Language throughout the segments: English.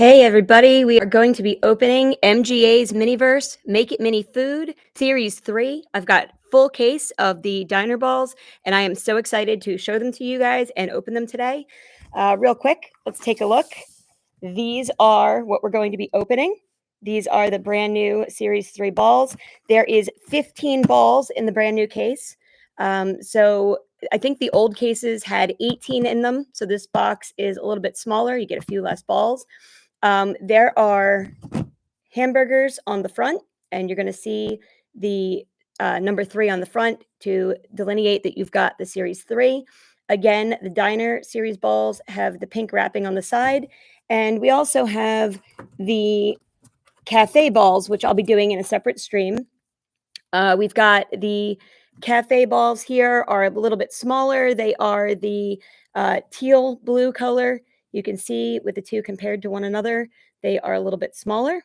Hey everybody, we are going to be opening MGA's Miniverse Make It Mini Food Series 3. I've got full case of the diner balls and I am so excited to show them to you guys and open them today. Real quick, let's take a look. These are what we're going to be opening. These are the brand new Series 3 balls. There is 15 balls in the brand new case. So I think the old cases had 18 in them. So this box is a little bit smaller. You get a few less balls. There are hamburgers on the front, and you're going to see the number 3 on the front to delineate that you've got the Series 3. Again, the Diner Series balls have the pink wrapping on the side, and we also have the Cafe balls, which I'll be doing in a separate stream. We've got the Cafe balls here are a little bit smaller. They are the teal blue color. You can see with the two compared to one another, they are a little bit smaller.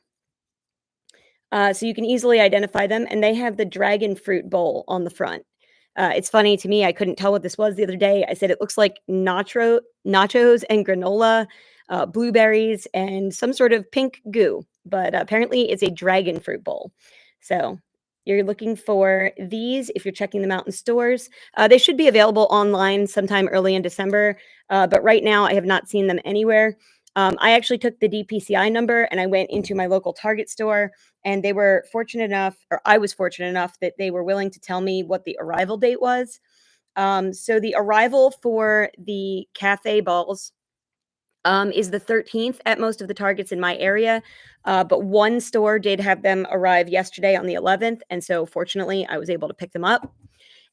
So you can easily identify them, and they have the dragon fruit bowl on the front. It's funny to me, I couldn't tell what this was the other day. I said it looks like nachos and granola, blueberries, and some sort of pink goo, but apparently it's a dragon fruit bowl. So you're looking for these if you're checking them out in stores. They should be available online sometime early in December, but right now I have not seen them anywhere. I actually took the DPCI number and I went into my local Target store, and they were fortunate enough, or I was fortunate enough, that they were willing to tell me what the arrival date was. So the arrival for the cafe balls is the 13th at most of the Targets in my area. But one store did have them arrive yesterday on the 11th. And so fortunately, I was able to pick them up.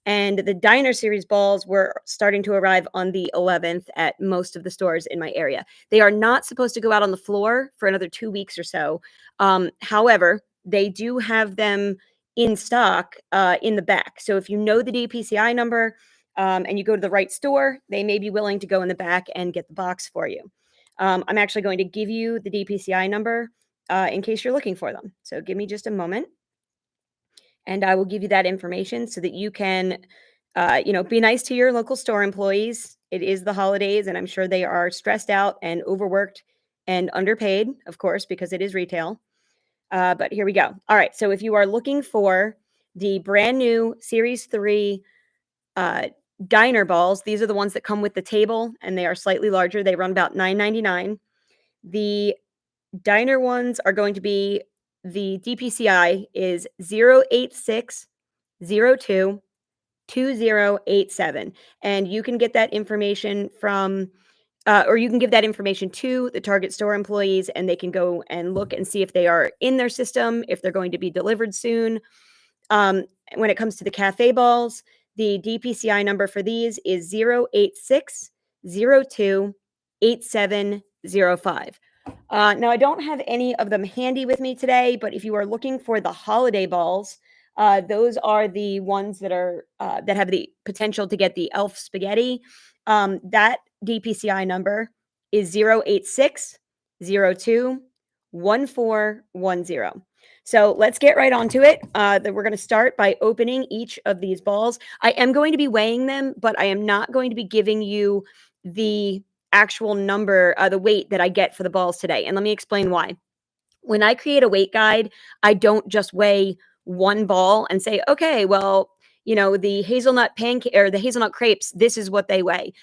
And the Diner Series balls were starting to arrive on the 11th at most of the stores in my area. They are not supposed to go out on the floor for another 2 weeks or so. However, they do have them in stock in the back. So if you know the DPCI number and you go to the right store, they may be willing to go in the back and get the box for you. I'm actually going to give you the DPCI number in case you're looking for them. So give me just a moment, and I will give you that information so that you can, be nice to your local store employees. It is the holidays, and I'm sure they are stressed out and overworked and underpaid, of course, because it is retail. But here we go. All right. So if you are looking for the brand new Series 3 diner balls, these are the ones that come with the table, and they are slightly larger. They run about $9.99. The diner ones are going to be, the DPCI is 08602 2087, and you can get that information from or you can give that information to the Target store employees, and they can go and look and see if they are in their system, if they're going to be delivered soon. When it comes to the cafe balls, the DPCI number for these is 086028705. Now, I don't have any of them handy with me today, but if you are looking for the holiday balls, those are the ones that are that have the potential to get the elf spaghetti. That DPCI number is 086021410. So let's get right onto it. We're going to start by opening each of these balls. I am going to be weighing them, but I am not going to be giving you the actual number, the weight that I get for the balls today. And let me explain why. When I create a weight guide, I don't just weigh one ball and say, okay, well, the hazelnut pancake or the hazelnut crepes, this is what they weigh.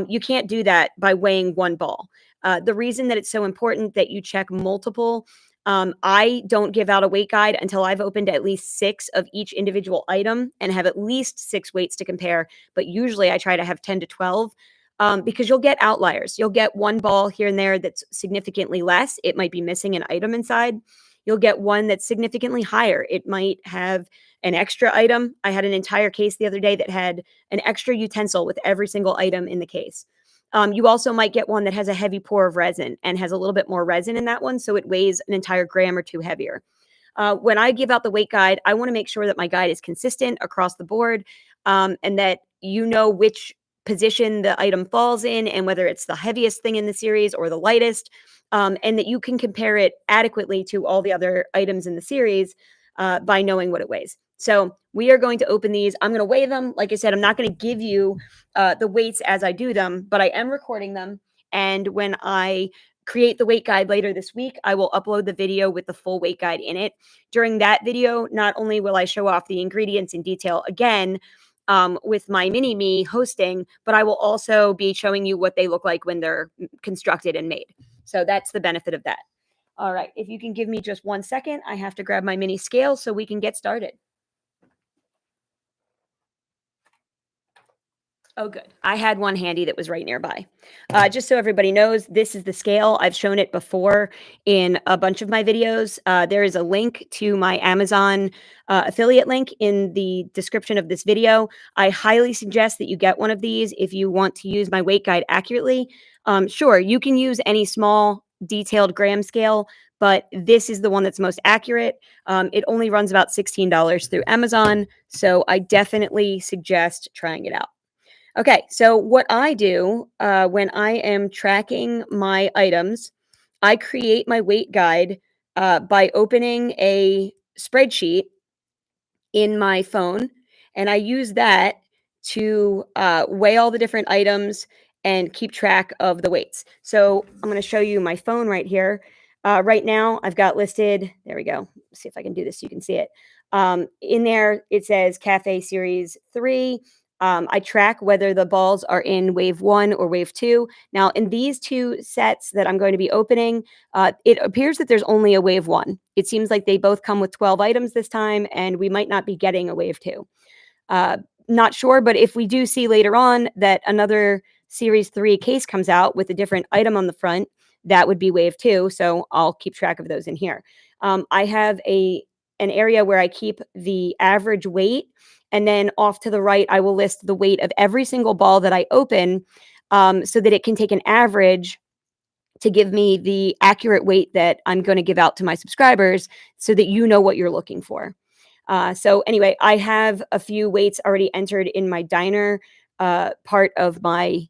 You can't do that by weighing one ball. The reason that it's so important that you check multiple, I don't give out a weight guide until I've opened at least 6 of each individual item and have at least 6 weights to compare. But usually I try to have 10 to 12. Because you'll get outliers. You'll get one ball here and there that's significantly less. It might be missing an item inside. You'll get one that's significantly higher. It might have an extra item. I had an entire case the other day that had an extra utensil with every single item in the case. You also might get one that has a heavy pour of resin and has a little bit more resin in that one, so it weighs an entire gram or 2 heavier. When I give out the weight guide, I want to make sure that my guide is consistent across the board, and that you know which position the item falls in and whether it's the heaviest thing in the series or the lightest, and that you can compare it adequately to all the other items in the series by knowing what it weighs. So we are going to open these. I'm going to weigh them. Like I said, I'm not going to give you the weights as I do them, but I am recording them. And when I create the weight guide later this week, I will upload the video with the full weight guide in it. During that video, not only will I show off the ingredients in detail again, with my mini me hosting, but I will also be showing you what they look like when they're constructed and made. So that's the benefit of that. All right, if you can give me just 1 second, I have to grab my mini scale so we can get started. Oh, good. I had one handy that was right nearby. Just so everybody knows, this is the scale. I've shown it before in a bunch of my videos. There is a link to my Amazon affiliate link in the description of this video. I highly suggest that you get one of these if you want to use my weight guide accurately. Sure, you can use any small detailed gram scale, but this is the one that's most accurate. It only runs about $16 through Amazon, so I definitely suggest trying it out. Okay, so what I do when I am tracking my items, I create my weight guide by opening a spreadsheet in my phone, and I use that to weigh all the different items and keep track of the weights. So I'm going to show you my phone right here. Right now, I've got listed. There we go. Let's see if I can do this so you can see it. In there, it says Cafe Series 3. I track whether the balls are in wave 1 or wave 2. Now, in these two sets that I'm going to be opening, it appears that there's only a wave 1. It seems like they both come with 12 items this time, and we might not be getting a wave 2. Not sure, but if we do see later on that another Series 3 case comes out with a different item on the front, that would be wave 2. So I'll keep track of those in here. I have an area where I keep the average weight. And then off to the right, I will list the weight of every single ball that I open so that it can take an average to give me the accurate weight that I'm going to give out to my subscribers so that you know what you're looking for. So anyway, I have a few weights already entered in my diner part of my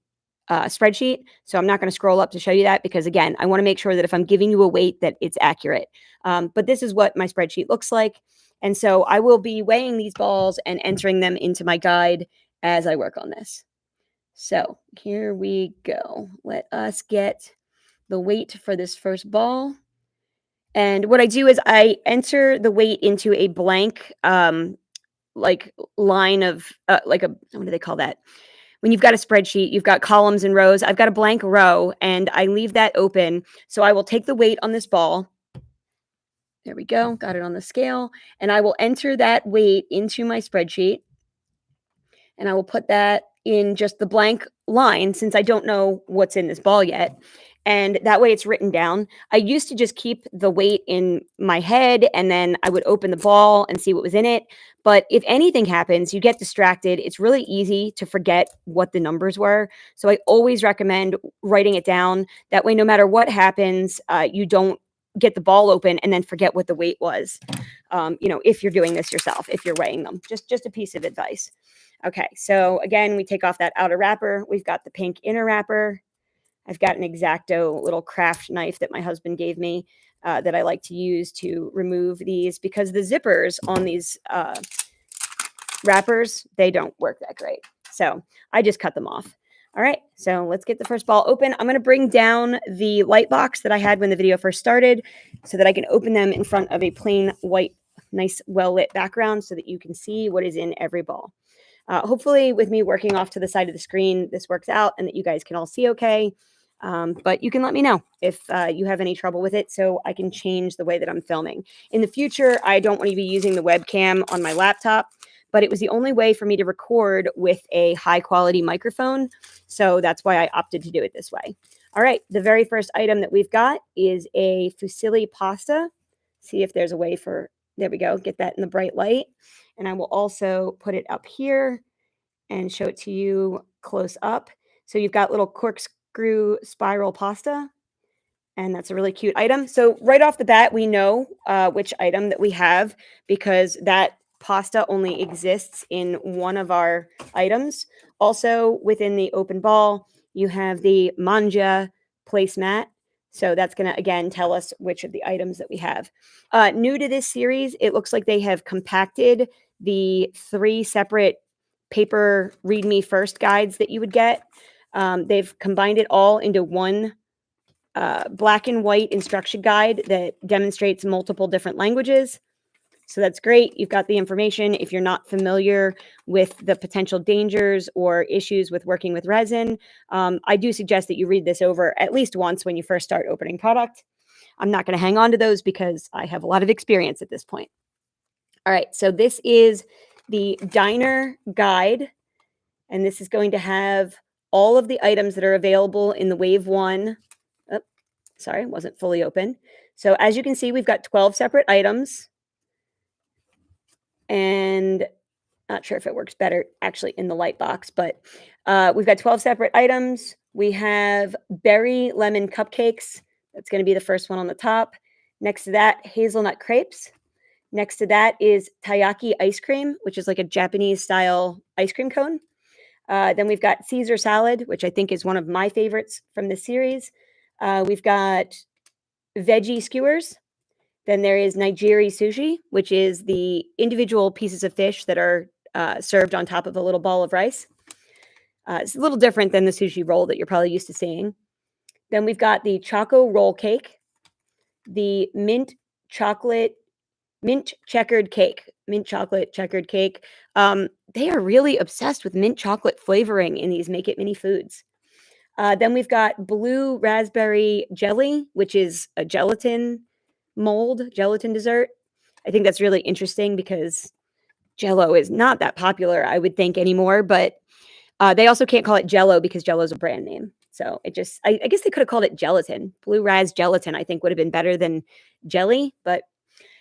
spreadsheet. So I'm not going to scroll up to show you that because, again, I want to make sure that if I'm giving you a weight that it's accurate. But this is what my spreadsheet looks like. And so I will be weighing these balls and entering them into my guide as I work on this. So here we go. Let us get the weight for this first ball. And what I do is I enter the weight into a blank like line of like a, what do they call that? When you've got a spreadsheet, you've got columns and rows. I've got a blank row and I leave that open. So I will take the weight on this ball. There we go. Got it on the scale. And I will enter that weight into my spreadsheet. And I will put that in just the blank line since I don't know what's in this ball yet. And that way it's written down. I used to just keep the weight in my head and then I would open the ball and see what was in it. But if anything happens, you get distracted. It's really easy to forget what the numbers were. So I always recommend writing it down. That way, no matter what happens, you don't get the ball open and then forget what the weight was. If you're doing this yourself, if you're weighing them, just a piece of advice. Okay, so again, we take off that outer wrapper. We've got the pink inner wrapper. I've got an X-Acto little craft knife that my husband gave me that I like to use to remove these because the zippers on these wrappers, they don't work that great. So I just cut them off. All right, so let's get the first ball open. I'm going to bring down the light box that I had when the video first started so that I can open them in front of a plain white, nice, well-lit background so that you can see what is in every ball. Hopefully, with me working off to the side of the screen, this works out and that you guys can all see okay. But you can let me know if you have any trouble with it so I can change the way that I'm filming. In the future, I don't want to be using the webcam on my laptop, but it was the only way for me to record with a high-quality microphone. So that's why I opted to do it this way. All right, the very first item that we've got is a fusilli pasta. See if there's a way for, there we go, get that in the bright light. And I will also put it up here and show it to you close up. So you've got little corkscrew spiral pasta, and that's a really cute item. So right off the bat, we know which item that we have because that pasta only exists in one of our items. Also, within the open ball, you have the manja placemat. So that's going to, again, tell us which of the items that we have. New to this series, it looks like they have compacted the 3 separate paper read me first guides that you would get. They've combined it all into one black and white instruction guide that demonstrates multiple different languages. So that's great. You've got the information. If you're not familiar with the potential dangers or issues with working with resin, I do suggest that you read this over at least once when you first start opening product. I'm not going to hang on to those because I have a lot of experience at this point. All right, so this is the diner guide, and this is going to have all of the items that are available in the wave one. Oh, sorry, it wasn't fully open. So as you can see, we've got 12 separate items. And not sure if it works better actually in the light box, but we've got 12 separate items. We have berry lemon cupcakes. That's going to be the first one on the top. Next to that, hazelnut crepes. Next to that is Tayaki ice cream, which is like a Japanese style ice cream cone. Then we've got Caesar salad, which I think is one of my favorites from this series. We've got veggie skewers. Then there is Nigiri sushi, which is the individual pieces of fish that are served on top of a little ball of rice. It's a little different than the sushi roll that you're probably used to seeing. Then we've got the choco roll cake, the mint checkered cake. They are really obsessed with mint chocolate flavoring in these Make It Mini foods. Then we've got blue raspberry jelly, which is a gelatin dessert. I think that's really interesting because Jell-O is not that popular, I would think, anymore. But they also can't call it Jell-O because Jell-O is a brand name. So it just, I guess they could have called it gelatin. Blue ras gelatin, I think, would have been better than jelly. But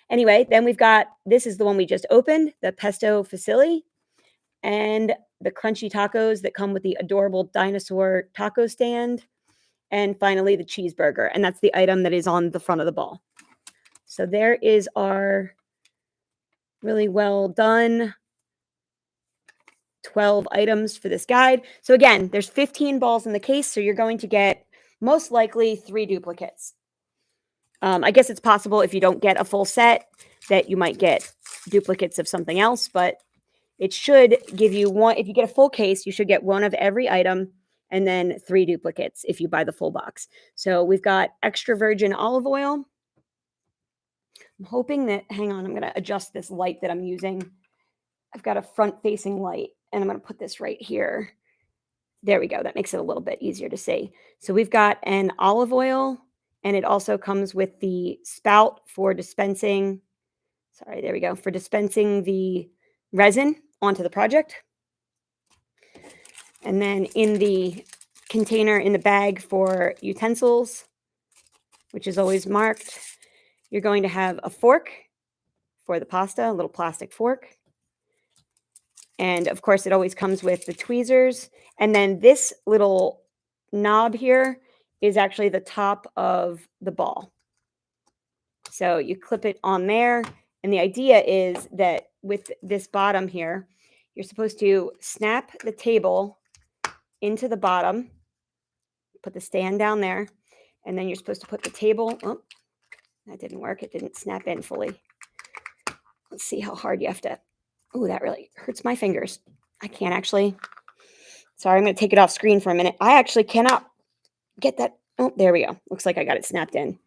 anyway, then we've got, this is the one we just opened, the pesto fusilli, and the crunchy tacos that come with the adorable dinosaur taco stand. And finally, the cheeseburger. And that's the item that is on the front of the ball. So there is our really well done 12 items for this guide. So again, there's 15 balls in the case, so you're going to get most likely 3 duplicates. I guess it's possible if you don't get a full set that you might get duplicates of something else, but it should give you one. If you get a full case, you should get one of every item and then 3 duplicates if you buy the full box. So we've got extra virgin olive oil. I'm hoping that, hang on, I'm going to adjust this light that I'm using. I've got a front-facing light, and I'm going to put this right here. There we go. That makes it a little bit easier to see. So we've got an olive oil, and it also comes with the spout for dispensing. Sorry, there we go. For dispensing the resin onto the project. And then in the container in the bag for utensils, which is always marked, you're going to have a fork for the pasta, a little plastic fork. And of course, it always comes with the tweezers. And then this little knob here is actually the top of the ball. So you clip it on there. And the idea is that with this bottom here, you're supposed to snap the table into the bottom, put the stand down there, and then you're supposed to put the table. Oh, that didn't work. It didn't snap in fully. Let's see how hard you have to. Oh, that really hurts my fingers. I can't actually. Sorry, I'm going to take it off screen for a minute. I actually cannot get that. Oh, there we go. Looks like I got it snapped in.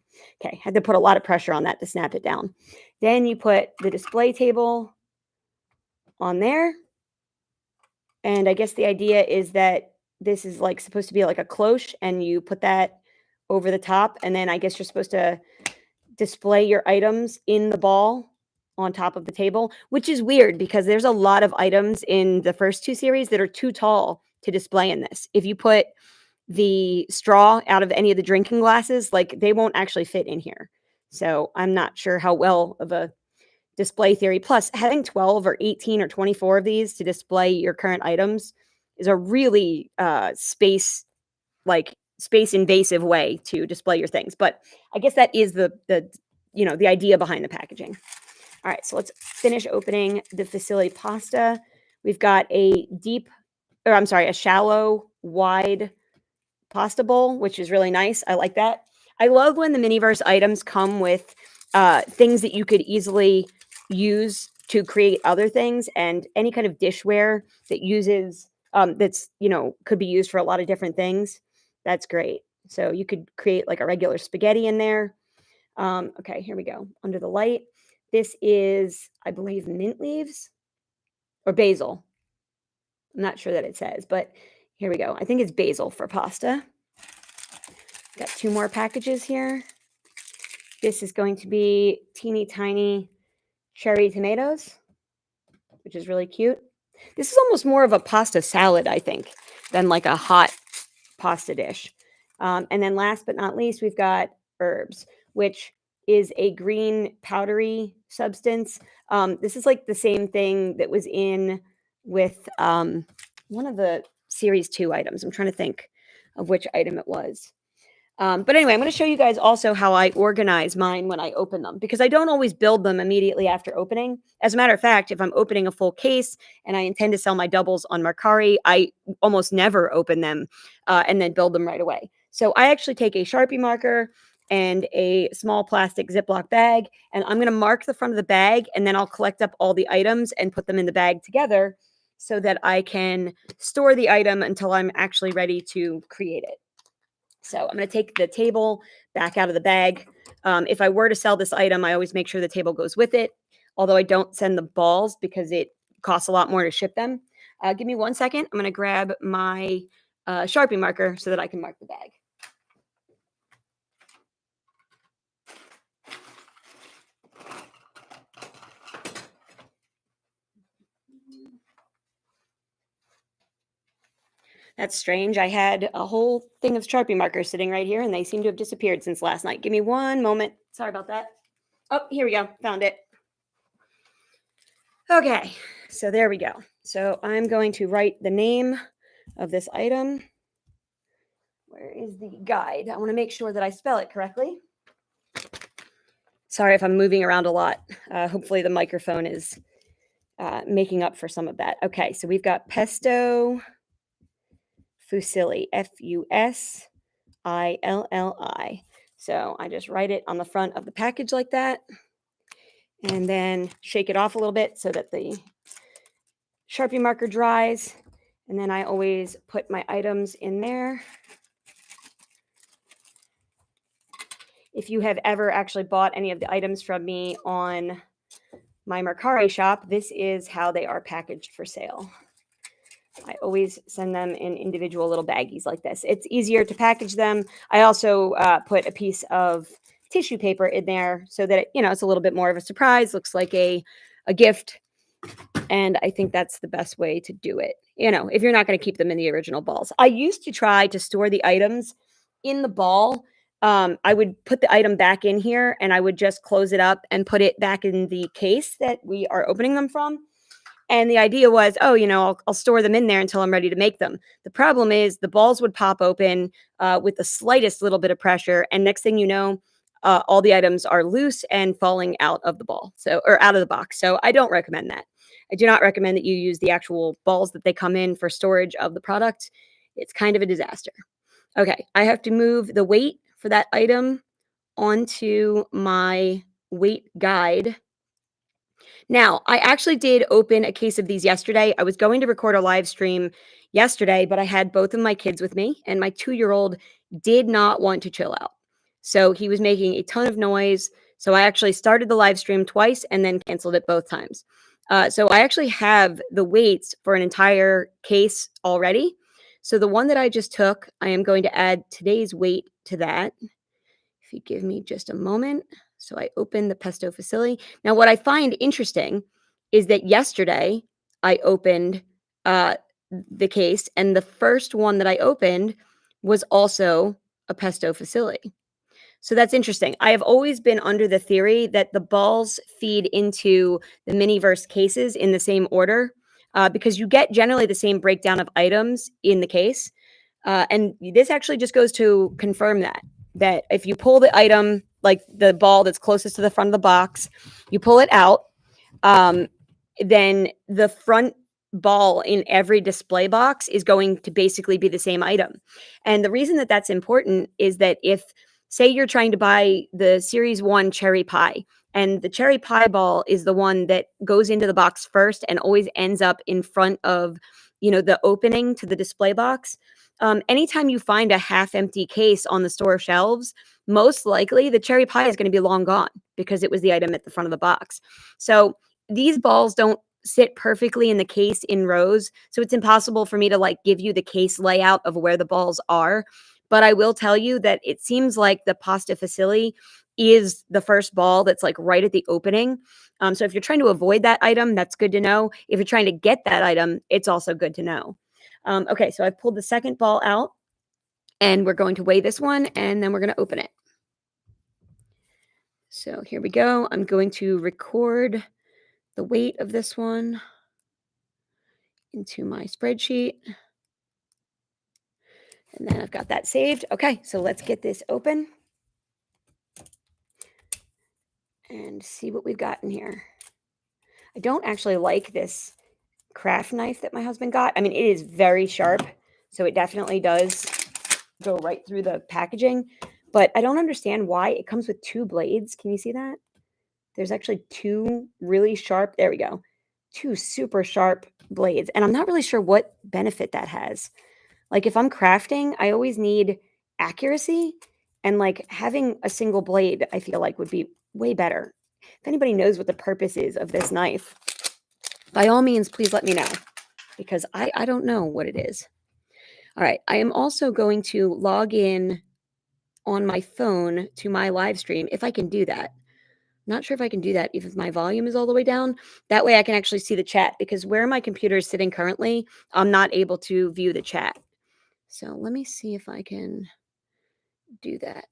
Okay, had to put a lot of pressure on that to snap it down. Then you put the display table on there. And I guess the idea is that this is like supposed to be like a cloche, and you put that over the top. And then I guess you're supposed to display your items in the ball on top of the table, which is weird because there's a lot of items in the first 2 series that are too tall to display in this. If you put the straw out of any of the drinking glasses, like they won't actually fit in here. So I'm not sure how well of a display theory. Plus, having 12 or 18 or 24 of these to display your current items is a really space invasive way to display your things. But I guess that is the idea behind the packaging. All right, so let's finish opening the fusilli pasta. We've got a shallow, wide pasta bowl, which is really nice. I like that. I love when the Miniverse items come with things that you could easily use to create other things, and any kind of dishware that uses could be used for a lot of different things. That's great. So you could create like a regular spaghetti in there. Okay, here we go. Under the light. This is, I believe, mint leaves or basil. I'm not sure that it says, but here we go. I think it's basil for pasta. Got 2 more packages here. This is going to be teeny tiny cherry tomatoes, which is really cute. This is almost more of a pasta salad, I think, than like a hot pasta dish. And then last but not least, we've got herbs, which is a green powdery substance. This is like the same thing that was in with one of the series 2 items. I'm trying to think of which item it was. But anyway, I'm going to show you guys also how I organize mine when I open them, because I don't always build them immediately after opening. As a matter of fact, if I'm opening a full case and I intend to sell my doubles on Mercari, I almost never open them and then build them right away. So I actually take a Sharpie marker and a small plastic Ziploc bag, and I'm going to mark the front of the bag, and then I'll collect up all the items and put them in the bag together so that I can store the item until I'm actually ready to create it. So I'm going to take the table back out of the bag. If I were to sell this item, I always make sure the table goes with it, although I don't send the balls because it costs a lot more to ship them. Give me 1 second. I'm going to grab my Sharpie marker so that I can mark the bag. That's strange. I had a whole thing of Sharpie markers sitting right here, and they seem to have disappeared since last night. Give me 1 moment. Sorry about that. Oh, here we go. Found it. Okay, so there we go. So I'm going to write the name of this item. Where is the guide? I want to make sure that I spell it correctly. Sorry if I'm moving around a lot. Hopefully the microphone is making up for some of that. Okay, so we've got pesto fusilli, Fusilli. So I just write it on the front of the package like that, and then shake it off a little bit so that the Sharpie marker dries. And then I always put my items in there. If you have ever actually bought any of the items from me on my Mercari shop, this is how they are packaged for sale. I always send them in individual little baggies like this. It's easier to package them. I also put a piece of tissue paper in there so that it's a little bit more of a surprise. Looks like a gift, and I think that's the best way to do it. If you're not going to keep them in the original balls. I used to try to store the items in the ball. I would put the item back in here, and I would just close it up and put it back in the case that we are opening them from. And the idea was, I'll store them in there until I'm ready to make them. The problem is the balls would pop open with the slightest little bit of pressure. And next thing you know, all the items are loose and falling out of the ball. Or out of the box. So I don't recommend that. I do not recommend that you use the actual balls that they come in for storage of the product. It's kind of a disaster. Okay, I have to move the weight for that item onto my weight guide. Now, I actually did open a case of these yesterday. I was going to record a live stream yesterday, but I had both of my kids with me, and my 2-year-old did not want to chill out. So he was making a ton of noise. So I actually started the live stream twice and then canceled it both times. So I actually have the weights for an entire case already. So the one that I just took, I am going to add today's weight to that. If you give me just a moment. So I opened the pesto fusilli. Now, what I find interesting is that yesterday I opened the case, and the first one that I opened was also a pesto fusilli. So that's interesting. I have always been under the theory that the balls feed into the Miniverse cases in the same order because you get generally the same breakdown of items in the case. And this actually just goes to confirm that if you pull the item, like the ball that's closest to the front of the box, you pull it out, then the front ball in every display box is going to basically be the same item. And the reason that that's important is that if, say, you're trying to buy the Series 1 cherry pie, and the cherry pie ball is the one that goes into the box first and always ends up in front of, the opening to the display box. Anytime you find a half empty case on the store shelves, most likely the cherry pie is going to be long gone because it was the item at the front of the box. So these balls don't sit perfectly in the case in rows. So it's impossible for me to like give you the case layout of where the balls are. But I will tell you that it seems like the pasta fusilli is the first ball that's like right at the opening. So if you're trying to avoid that item, that's good to know. If you're trying to get that item, it's also good to know. Okay, so I've pulled the second ball out and we're going to weigh this one and then we're going to open it. So here we go. I'm going to record the weight of this one into my spreadsheet. And then I've got that saved. Okay, so let's get this open and see what we've got in here. I don't actually like this craft knife that my husband got. I mean, it is very sharp, so it definitely does go right through the packaging, but I don't understand why it comes with 2 blades. Can you see that? There's actually 2 really sharp, there we go, 2 super sharp blades, and I'm not really sure what benefit that has. Like, if I'm crafting, I always need accuracy, and, like, having a single blade, I feel like would be way better. If anybody knows what the purpose is of this knife, by all means, please let me know, because I don't know what it is. All right, I am also going to log in on my phone to my live stream, if I can do that. Not sure if I can do that if my volume is all the way down. That way I can actually see the chat, because where my computer is sitting currently, I'm not able to view the chat. So let me see if I can do that.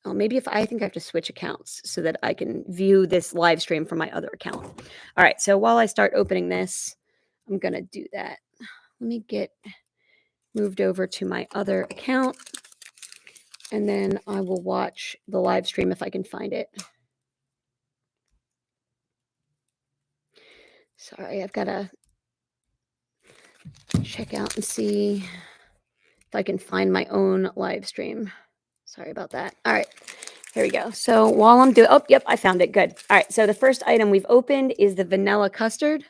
Oh, maybe if I think I have to switch accounts so that I can view this live stream from my other account. All right, so while I start opening this, I'm going to do that. Let me get moved over to my other account, and then I will watch the live stream if I can find it. Sorry, I've got to check out and see if I can find my own live stream. Sorry about that. All right, here we go. So while I'm doing, oh, yep, I found it. Good. All right, so the first item we've opened is the vanilla custard.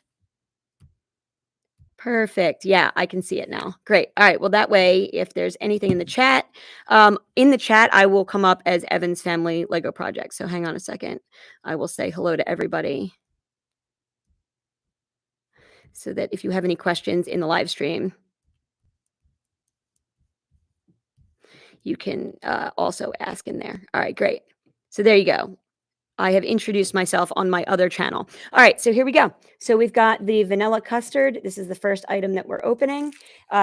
Perfect. Yeah, I can see it now. Great. All right. Well, that way, if there's anything in the chat, I will come up as Evan's Family Lego Project. So hang on a second. I will say hello to everybody so that if you have any questions in the live stream, you can also ask in there. All right, great. So there you go. I have introduced myself on my other channel. All right, so here we go. So we've got the vanilla custard. This is the first item that we're opening.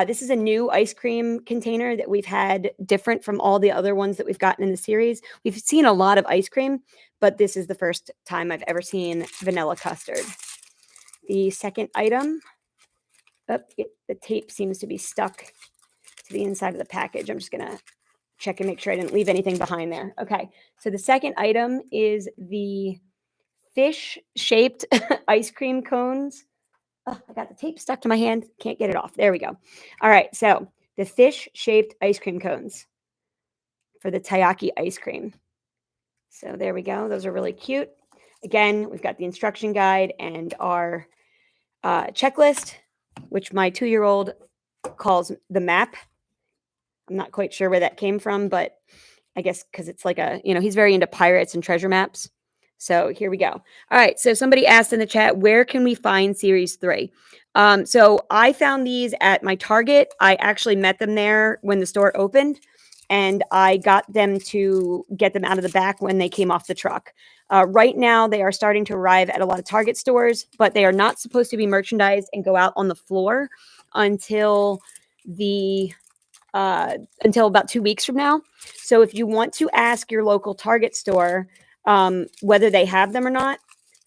This is a new ice cream container that we've had different from all the other ones that we've gotten in the series. We've seen a lot of ice cream, but this is the first time I've ever seen vanilla custard. The second item, the tape seems to be stuck to the inside of the package. I'm just gonna check and make sure I didn't leave anything behind there. Okay, so the second item is the fish-shaped ice cream cones. Oh, I got the tape stuck to my hand. Can't get it off. There we go. All right, so the fish-shaped ice cream cones for the Tayaki ice cream. So there we go. Those are really cute. Again, we've got the instruction guide and our checklist, which my 2-year-old calls the map. I'm not quite sure where that came from, but I guess because it's like he's very into pirates and treasure maps. So here we go. All right. So somebody asked in the chat, where can we find Series 3? So I found these at my Target. I actually met them there when the store opened, and I got them to get them out of the back when they came off the truck. Right now, they are starting to arrive at a lot of Target stores, but they are not supposed to be merchandised and go out on the floor until about 2 weeks from now. So if you want to ask your local Target store whether they have them or not,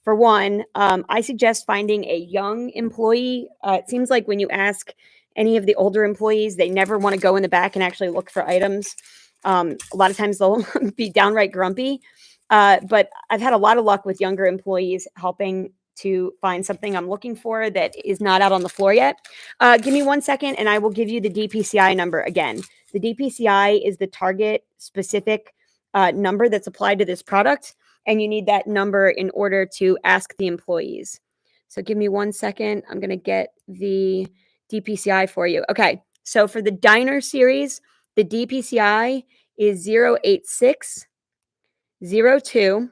for one, I suggest finding a young employee. It seems like when you ask any of the older employees, they never want to go in the back and actually look for items. A lot of times they'll be downright grumpy. But I've had a lot of luck with younger employees helping to find something I'm looking for that is not out on the floor yet. Give me 1 second and I will give you the DPCI number again. The DPCI is the Target specific number that's applied to this product, and you need that number in order to ask the employees. So give me 1 second. I'm going to get the DPCI for you. Okay. So for the diner series, the DPCI is 08602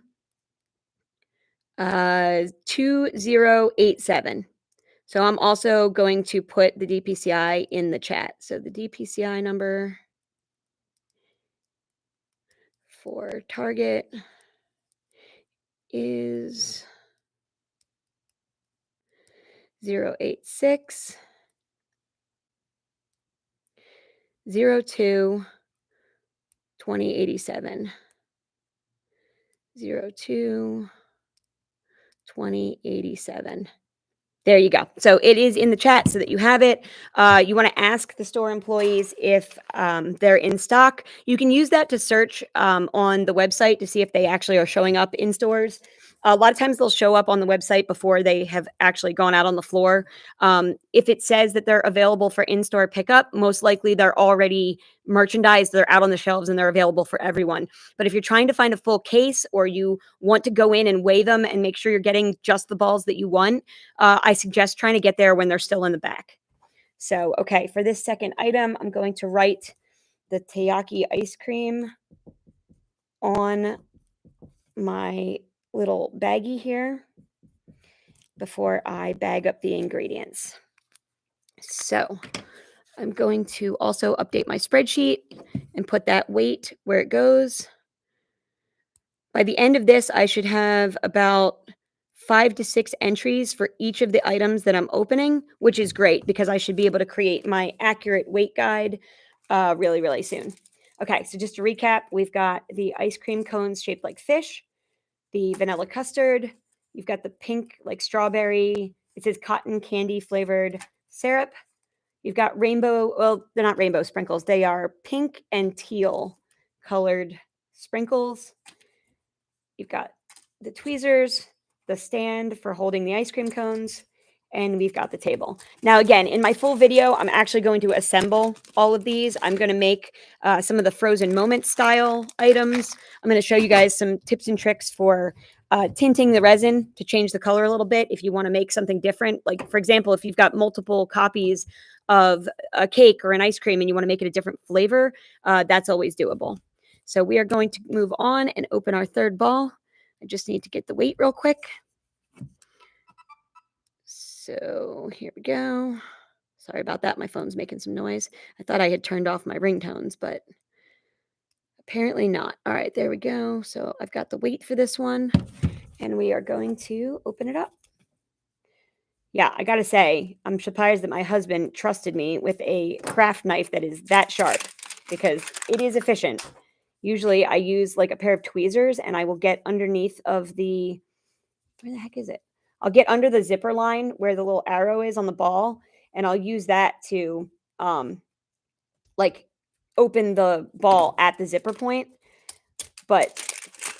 2087. So I'm also going to put the DPCI in the chat. So the DPCI number for Target is 086 02 2087. 02 2087. There you go. So it is in the chat so that you have it. You want to ask the store employees if they're in stock. You can use that to search on the website to see if they actually are showing up in stores. A lot of times they'll show up on the website before they have actually gone out on the floor. If it says that they're available for in-store pickup, most likely they're already merchandised, they're out on the shelves, and they're available for everyone. But if you're trying to find a full case or you want to go in and weigh them and make sure you're getting just the balls that you want, I suggest trying to get there when they're still in the back. So, okay, for this second item, I'm going to write the Tayaki ice cream on my little baggie here before I bag up the ingredients. So, I'm going to also update my spreadsheet and put that weight where it goes. By the end of this, I should have about 5 to 6 entries for each of the items that I'm opening, which is great because I should be able to create my accurate weight guide really, really soon. Okay, so just to recap, we've got the ice cream cones shaped like fish, the vanilla custard, you've got the pink like strawberry, it says cotton candy flavored syrup. You've got rainbow, well, they're not rainbow sprinkles, they are pink and teal colored sprinkles. You've got the tweezers, the stand for holding the ice cream cones, and we've got the table. Now, again, in my full video, I'm actually going to assemble all of these. I'm going to make some of the frozen moment style items. I'm going to show you guys some tips and tricks for tinting the resin to change the color a little bit if you want to make something different. Like, for example, if you've got multiple copies of a cake or an ice cream and you want to make it a different flavor, that's always doable. So we are going to move on and open our third ball. I just need to get the weight real quick. So here we go. Sorry about that. My phone's making some noise. I thought I had turned off my ringtones, but apparently not. All right, there we go. So I've got the weight for this one, and we are going to open it up. Yeah, I gotta say, I'm surprised that my husband trusted me with a craft knife that is that sharp because it is efficient. Usually I use like a pair of tweezers and I will get underneath of the, where the heck is it? I'll get under the zipper line where the little arrow is on the ball and I'll use that to like open the ball at the zipper point. But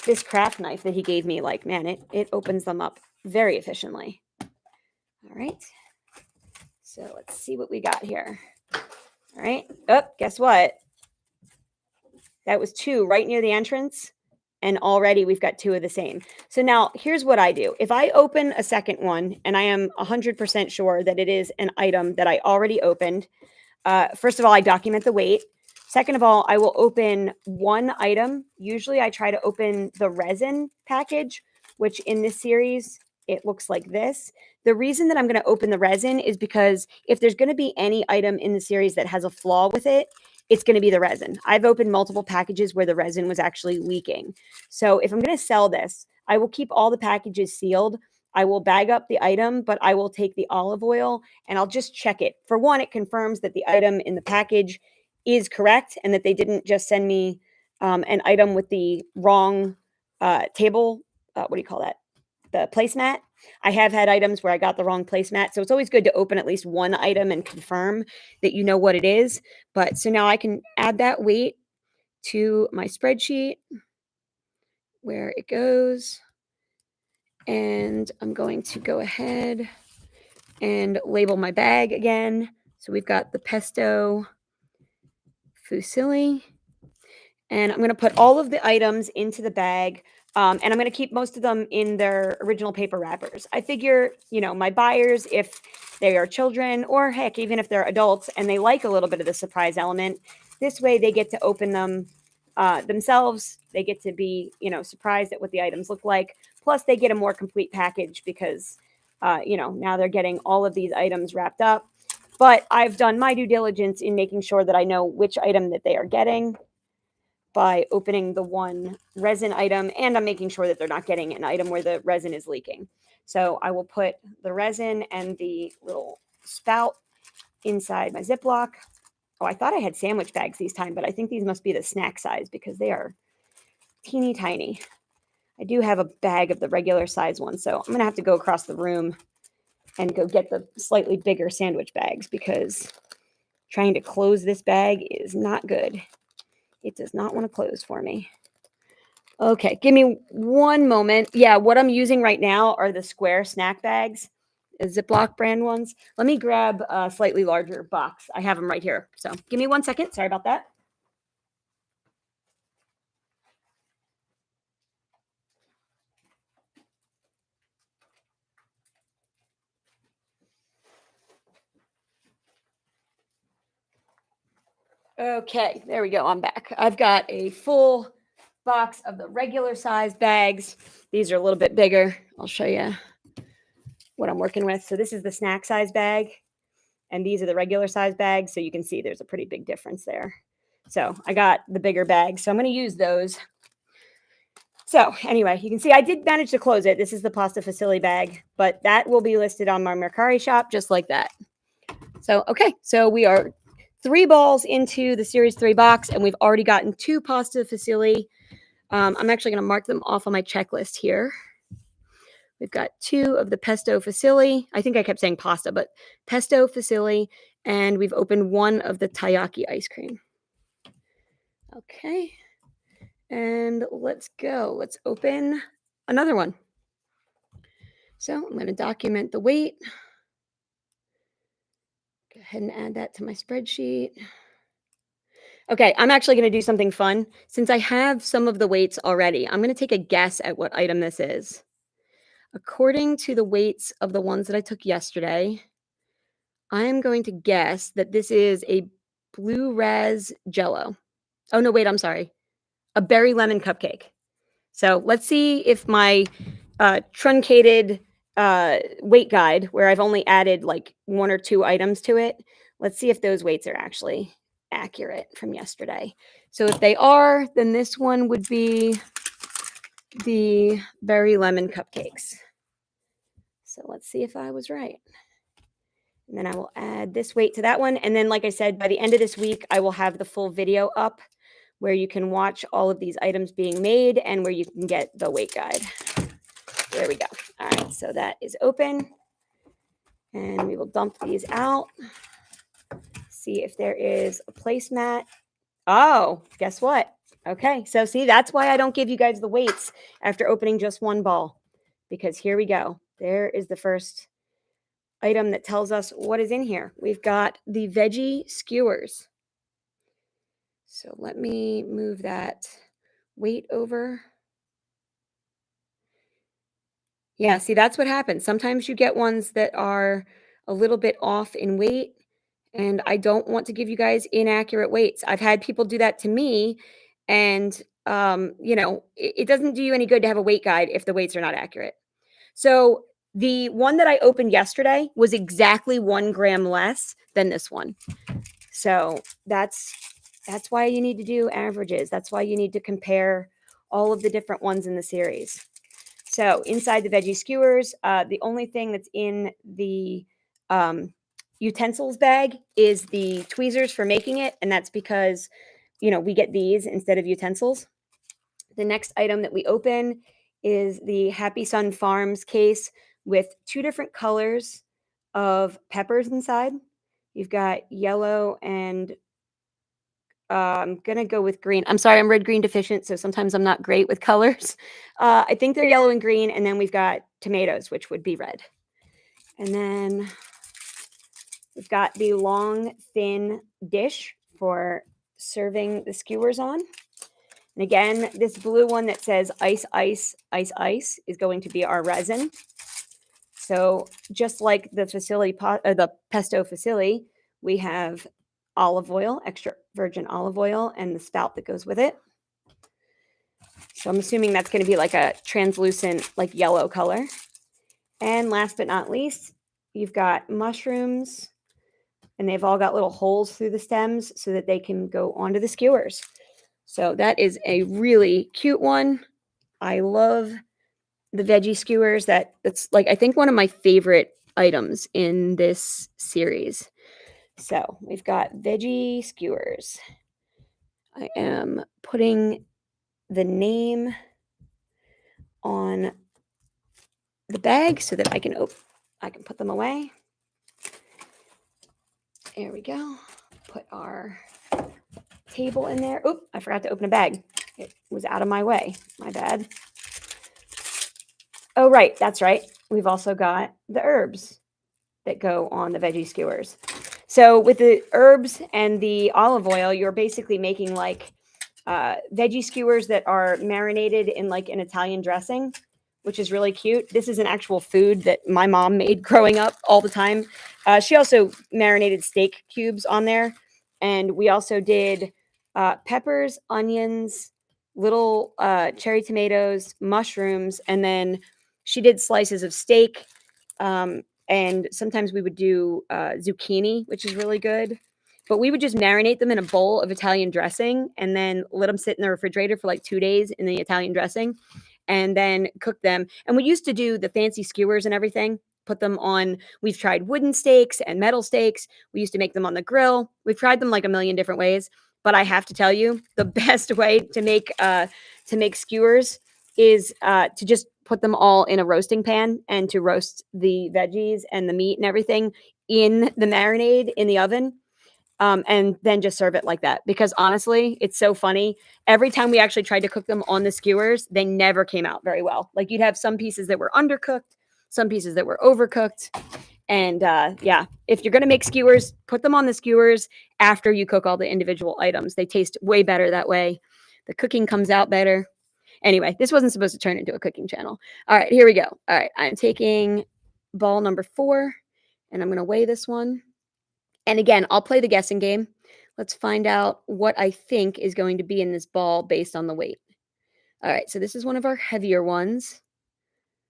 this craft knife that he gave me, like, man, it opens them up very efficiently. All right. So let's see what we got here. All right. Oh, guess what? That was 2 right near the entrance. And already we've got 2 of the same. So now here's what I do. If I open a second one and I am 100% sure that it is an item that I already opened, first of all, I document the weight. Second of all, I will open one item. Usually I try to open the resin package, which in this series, it looks like this. The reason that I'm going to open the resin is because if there's going to be any item in the series that has a flaw with it, it's going to be the resin. I've opened multiple packages where the resin was actually leaking. So if I'm going to sell this, I will keep all the packages sealed. I will bag up the item, but I will take the olive oil and I'll just check it. For one, it confirms that the item in the package is correct and that they didn't just send me an item with the wrong table. What do you call that? The placemat. I have had items where I got the wrong placemat. So it's always good to open at least one item and confirm that you know what it is. But so now I can add that weight to my spreadsheet where it goes. And I'm going to go ahead and label my bag again. So we've got the pesto fusilli. And I'm going to put all of the items into the bag. And I'm going to keep most of them in their original paper wrappers. I figure, my buyers, if they are children or heck, even if they're adults and they like a little bit of the surprise element, this way they get to open them themselves. They get to be, surprised at what the items look like. Plus, they get a more complete package because, now they're getting all of these items wrapped up. But I've done my due diligence in making sure that I know which item that they are getting by opening the one resin item, and I'm making sure that they're not getting an item where the resin is leaking. So I will put the resin and the little spout inside my Ziploc. Oh, I thought I had sandwich bags these time, but I think these must be the snack size because they are teeny tiny. I do have a bag of the regular size one, so I'm gonna have to go across the room and go get the slightly bigger sandwich bags because trying to close this bag is not good. It does not want to close for me. Okay, give me one moment. Yeah, what I'm using right now are the square snack bags, Ziploc brand ones. Let me grab a slightly larger box. I have them right here. So give me 1 second. Sorry about that. Okay, there we go. I'm back. I've got a full box of the regular size bags. These are a little bit bigger. I'll show you what I'm working with. So this is the snack size bag, and these are the regular size bags. So you can see there's a pretty big difference there. So I got the bigger bags. So I'm going to use those. So anyway, you can see I did manage to close it. This is the pasta fusilli bag, but that will be listed on my Mercari shop just like that. So, okay, so we are 3 balls into the Series 3 box, and we've already gotten 2 pasta fusilli. I'm actually going to mark them off on my checklist here. We've got 2 of the pesto fusilli. I think I kept saying pasta, but pesto fusilli, and we've opened 1 of the Tayaki ice cream. Okay, and let's go. Let's open another one. So I'm going to document the weight. Go ahead and add that to my spreadsheet. Okay, I'm actually going to do something fun. Since I have some of the weights already, I'm going to take a guess at what item this is. According to the weights of the ones that I took yesterday, I am going to guess that this is a blue raz jello. Oh, no, wait, I'm sorry. A berry lemon cupcake. So let's see if my truncated weight guide, where I've only added like 1 or 2 items to it, let's see if those weights are actually accurate from yesterday. So if they are, then this one would be the berry lemon cupcakes. So let's see if I was right. And then I will add this weight to that one. And then, like I said, by the end of this week, I will have the full video up where you can watch all of these items being made and where you can get the weight guide. There we go. All right, so that is open. And we will dump these out. See if there is a placemat. Oh, guess what? Okay, so see, that's why I don't give you guys the weights after opening just 1 ball. Because here we go. There is the first item that tells us what is in here. We've got the Veggie skewers. So let me move that weight over. Yeah, see, that's what happens. Sometimes you get ones that are a little bit off in weight, and I don't want to give you guys inaccurate weights. I've had people do that to me, and it doesn't do you any good to have a weight guide if the weights are not accurate. So the one that I opened yesterday was exactly 1 gram less than this one. So that's why you need to do averages. That's why you need to compare all of the different ones in the series. So inside the veggie skewers, the only thing that's in the utensils bag is the tweezers for making it, and that's because, we get these instead of utensils. The next item that we open is the Happy Sun Farms case with 2 different colors of peppers inside. You've got yellow and I'm going to go with green. I'm sorry, I'm red green deficient, so sometimes I'm not great with colors. I think they're yellow and green, and then we've got tomatoes, which would be red. And then we've got the long, thin dish for serving the skewers on. And again, this blue one that says ice, ice, ice, ice is going to be our resin. So just like the the pesto fusilli, we have olive oil, extra virgin olive oil, and the spout that goes with it. So I'm assuming that's going to be like a translucent, like yellow color. And last but not least, you've got mushrooms, and they've all got little holes through the stems so that they can go onto the skewers. So that is a really cute one. I love the veggie skewers. That's like, I think, one of my favorite items in this series. So we've got veggie skewers. I am putting the name on the bag so that I can put them away. There we go. Put our table in there. Oop, I forgot to open a bag. It was out of my way. My bad. Oh, right. That's right. We've also got the herbs that go on the veggie skewers. So with the herbs and the olive oil, you're basically making like veggie skewers that are marinated in like an Italian dressing, which is really cute. This is an actual food that my mom made growing up all the time. She also marinated steak cubes on there. And we also did peppers, onions, little cherry tomatoes, mushrooms, and then she did slices of steak. And sometimes we would do zucchini, which is really good. But we would just marinate them in a bowl of Italian dressing and then let them sit in the refrigerator for like 2 days in the Italian dressing and then cook them. And we used to do the fancy skewers and everything, put them on. We've tried wooden steaks and metal steaks. We used to make them on the grill. We've tried them like a million different ways. But I have to tell you, the best way to make skewers is to just put them all in a roasting pan and to roast the veggies and the meat and everything in the marinade in the oven. And then just serve it like that. Because honestly, it's so funny. Every time we actually tried to cook them on the skewers, they never came out very well. Like you'd have some pieces that were undercooked, some pieces that were overcooked. And yeah, if you're going to make skewers, put them on the skewers after you cook all the individual items. They taste way better that way. The cooking comes out better. Anyway, this wasn't supposed to turn into a cooking channel. All right, here we go. All right, I'm taking ball number 4, and I'm going to weigh this one. And again, I'll play the guessing game. Let's find out what I think is going to be in this ball based on the weight. All right, so this is one of our heavier ones.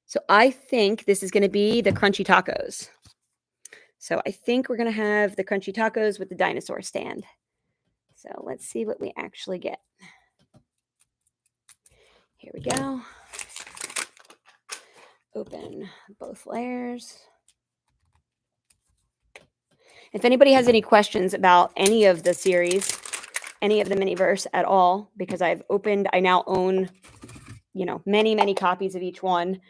So I think this is going to be the crunchy tacos. So I think we're going to have the crunchy tacos with the dinosaur stand. So let's see what we actually get. Here we go. Open both layers. If anybody has any questions about any of the series, any of the Miniverse at all, because I now own, many, many copies of each one.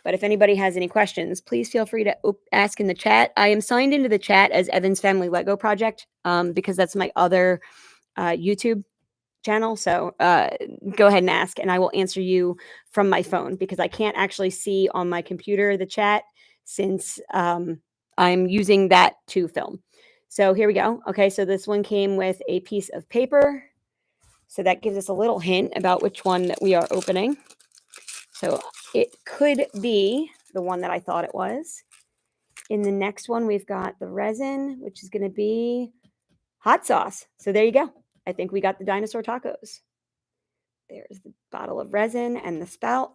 But if anybody has any questions, please feel free to ask in the chat. I am signed into the chat as Evan's Family Lego Project because that's my other YouTube channel. So go ahead and ask, and I will answer you from my phone because I can't actually see on my computer the chat since I'm using that to film. So here we go. Okay, so this one came with a piece of paper. So that gives us a little hint about which one that we are opening. So it could be the one that I thought it was. In the next one, we've got the resin, which is going to be hot sauce. So there you go. I think we got the dinosaur tacos. There's the bottle of resin and the spout.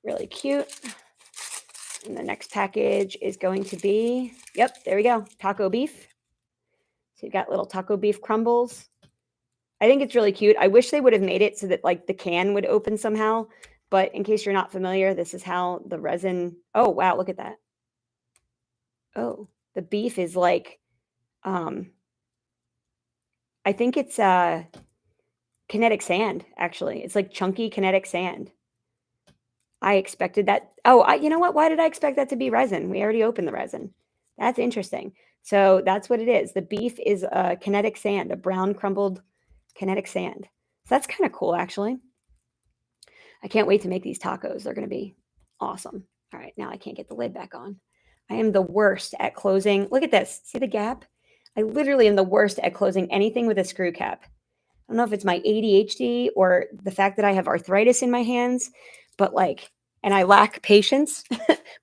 Really cute. And the next package is going to be, yep, there we go, taco beef. So you've got little taco beef crumbles. I think it's really cute. I wish they would have made it so that like the can would open somehow. But in case you're not familiar, this is how the resin, oh, wow, look at that. Oh, the beef is like, I think it's kinetic sand, actually. It's like chunky kinetic sand. I expected that. Oh, you know what? Why did I expect that to be resin? We already opened the resin. That's interesting. So that's what it is. The beef is a kinetic sand, a brown crumbled kinetic sand. So that's kind of cool, actually. I can't wait to make these tacos. They're going to be awesome. All right, now I can't get the lid back on. I am the worst at closing. Look at this. See the gap? I literally am the worst at closing anything with a screw cap. don't know if it's my ADHD or the fact that I have arthritis in my hands, but like, and I lack patience.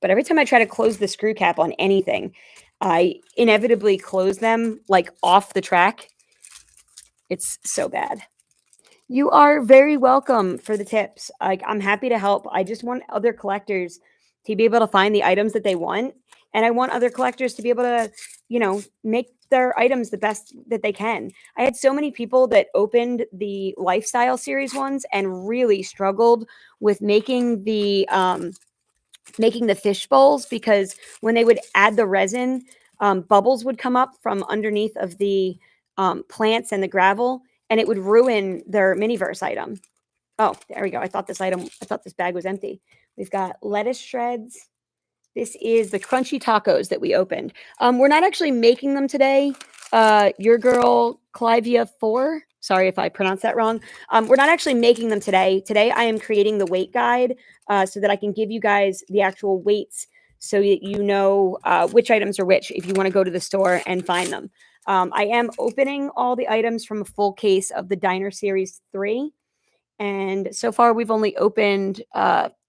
But every time I try to close the screw cap on anything, I inevitably close them like off the track. It's so bad. You are very welcome for the tips. Like, I'm happy to help. I just want other collectors to be able to find the items that they want, and I want other collectors to be able to, make their items the best that they can. I had so many people that opened the lifestyle series ones and really struggled with making the fish bowls, because when they would add the resin, bubbles would come up from underneath of the plants and the gravel, and it would ruin their Miniverse item. Oh, there we go. I thought this bag was empty. We've got lettuce shreds. This is the crunchy tacos that we opened. We're not actually making them today. Your girl, Clivia 4. Sorry if I pronounced that wrong. We're not actually making them today. Today, I am creating the weight guide so that I can give you guys the actual weights so that you know which items are which if you want to go to the store and find them. I am opening all the items from a full case of the Diner Series 3. And so far, we've only opened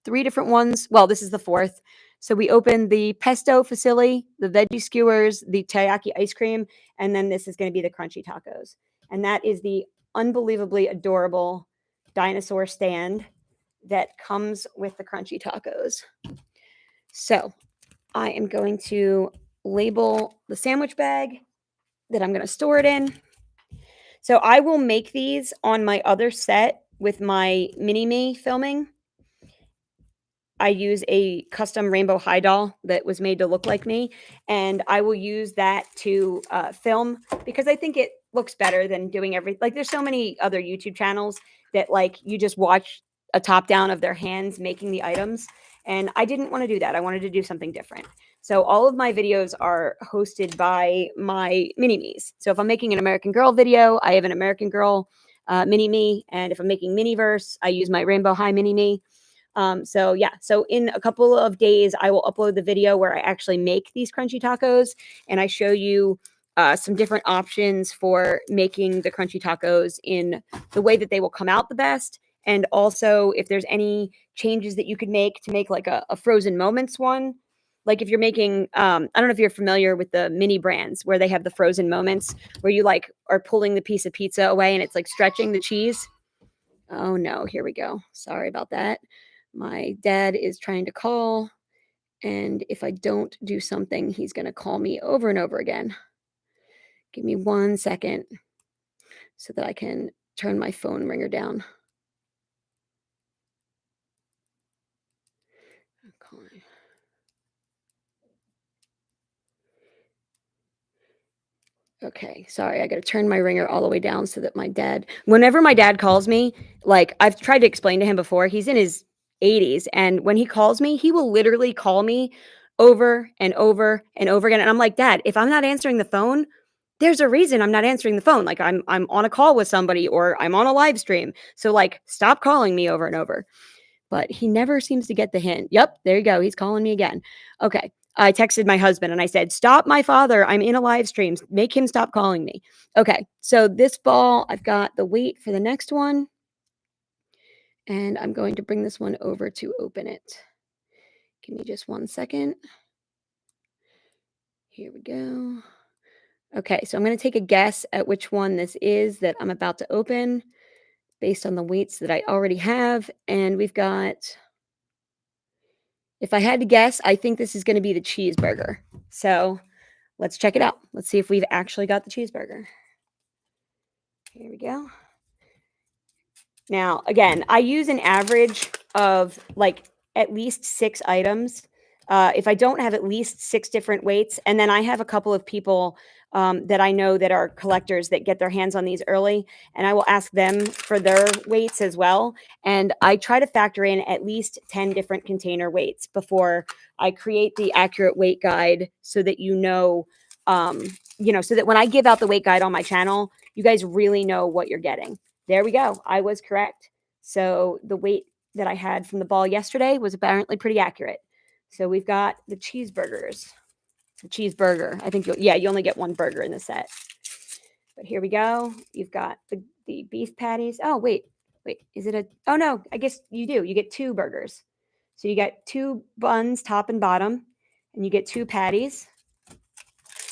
3 different ones. Well, this is the fourth. So we opened the pesto fusilli, the veggie skewers, the Tayaki ice cream, and then this is going to be the crunchy tacos. And that is the unbelievably adorable dinosaur stand that comes with the crunchy tacos. So I am going to label the sandwich bag that I'm going to store it in. So I will make these on my other set with my mini-me filming. I use a custom rainbow high doll that was made to look like me, and I will use that to film because I think it looks better than doing like there's so many other YouTube channels that like you just watch a top down of their hands making the items, and I didn't want to do that. I wanted to do something different. So all of my videos are hosted by my mini-me's. So if I'm making an American Girl video, I have an American Girl mini-me, and if I'm making Miniverse, I use my Rainbow High mini-me. So yeah, so in a couple of days, I will upload the video where I actually make these crunchy tacos and I show you some different options for making the crunchy tacos in the way that they will come out the best. And also if there's any changes that you could make to make like a frozen moments one. Like if you're making, I don't know if you're familiar with the mini brands where they have the frozen moments where you like are pulling the piece of pizza away and it's like stretching the cheese. Oh no, here we go. Sorry about that. My dad is trying to call, and if I don't do something, he's going to call me over and over again. Give me 1 second so that I can turn my phone ringer down. I'm calling. Okay, sorry, I gotta turn my ringer all the way down so that whenever my dad calls me, like I've tried to explain to him before, he's in his 80s, and when he calls me, he will literally call me over and over and over again. And I'm like, Dad, if I'm not answering the phone, there's a reason I'm not answering the phone. Like I'm on a call with somebody or I'm on a live stream. So like stop calling me over and over. But he never seems to get the hint. Yep, there you go. He's calling me again. Okay. I texted my husband and I said, "Stop my father. I'm in a live stream. Make him stop calling me." Okay. So this ball, I've got the weight for the next one. And I'm going to bring this one over to open it. Give me just 1 second. Here we go. Okay. So I'm going to take a guess at which one this is that I'm about to open based on the weights that I already have. And we've got, if I had to guess, I think this is going to be the cheeseburger. So let's check it out. Let's see if we've actually got the cheeseburger. Here we go. Now, again, I use an average of like at least 6 items. If I don't have at least 6 different weights, and then I have a couple of people that I know that are collectors that get their hands on these early, and I will ask them for their weights as well. And I try to factor in at least 10 different container weights before I create the accurate weight guide so that so that when I give out the weight guide on my channel, you guys really know what you're getting. There we go. I was correct. So the weight that I had from the ball yesterday was apparently pretty accurate. So we've got the cheeseburgers. The cheeseburger. I think you only get one burger in the set. But here we go. You've got the beef patties. Oh, wait. Is it oh no, I guess you do. You get 2 burgers. So you get 2 buns, top and bottom, and you get 2 patties.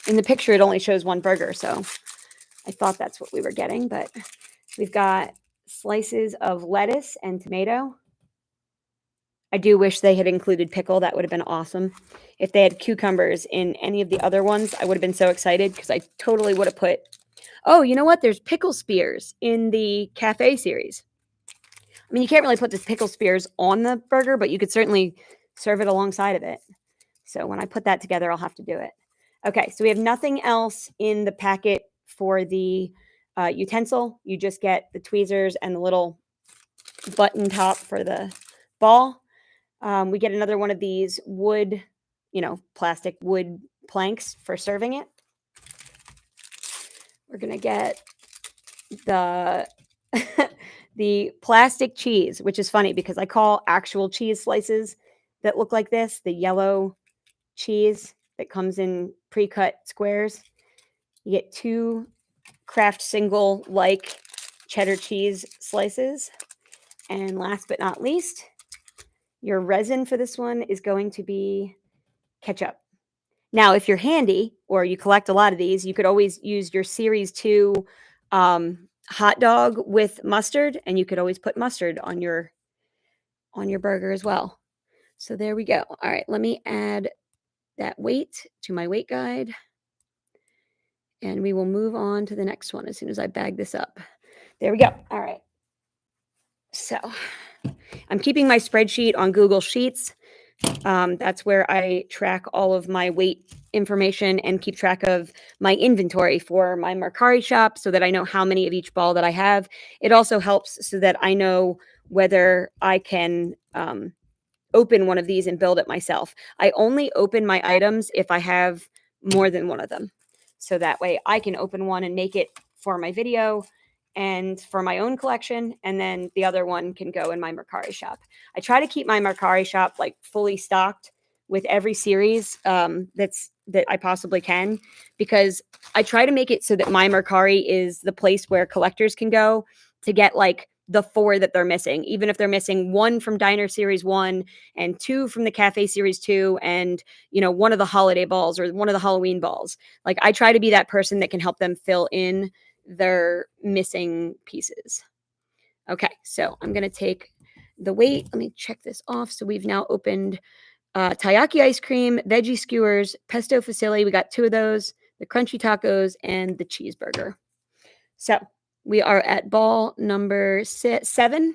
In the picture, it only shows 1 burger, so I thought that's what we were getting, but we've got slices of lettuce and tomato. I do wish they had included pickle. That would have been awesome. If they had cucumbers in any of the other ones, I would have been so excited because I totally would have put. Oh, you know what? There's pickle spears in the cafe series. I mean, you can't really put the pickle spears on the burger, but you could certainly serve it alongside of it. So when I put that together, I'll have to do it. Okay, so we have nothing else in the packet for the utensil. You just get the tweezers and the little button top for the ball. We get another one of these wood, plastic wood planks for serving it. We're going to get the the plastic cheese, which is funny because I call actual cheese slices that look like this, the yellow cheese that comes in pre-cut squares. You get 2 Kraft single like cheddar cheese slices. And last but not least, your resin for this one is going to be ketchup. Now, if you're handy or you collect a lot of these, you could always use your Series 2 hot dog with mustard, and you could always put mustard on your burger as well. So there we go. All right, let me add that weight to my weight guide, and we will move on to the next one as soon as I bag this up. There we go. All right. So I'm keeping my spreadsheet on Google Sheets. That's where I track all of my weight information and keep track of my inventory for my Mercari shop so that I know how many of each ball that I have. It also helps so that I know whether I can open one of these and build it myself. I only open my items if I have more than one of them. So that way I can open one and make it for my video and for my own collection, and then the other one can go in my Mercari shop. I try to keep my Mercari shop like fully stocked with every series that I possibly can, because I try to make it so that my Mercari is the place where collectors can go to get like the 4 that they're missing, even if they're missing 1 from Diner Series 1 and 2 from the Cafe Series 2 and, 1 of the holiday balls or 1 of the Halloween balls. Like I try to be that person that can help them fill in their missing pieces. Okay, so I'm going to take the weight. Let me check this off. So we've now opened Tayaki ice cream, veggie skewers, pesto fusilli. We got 2 of those, the crunchy tacos, and the cheeseburger. So we are at ball number 7.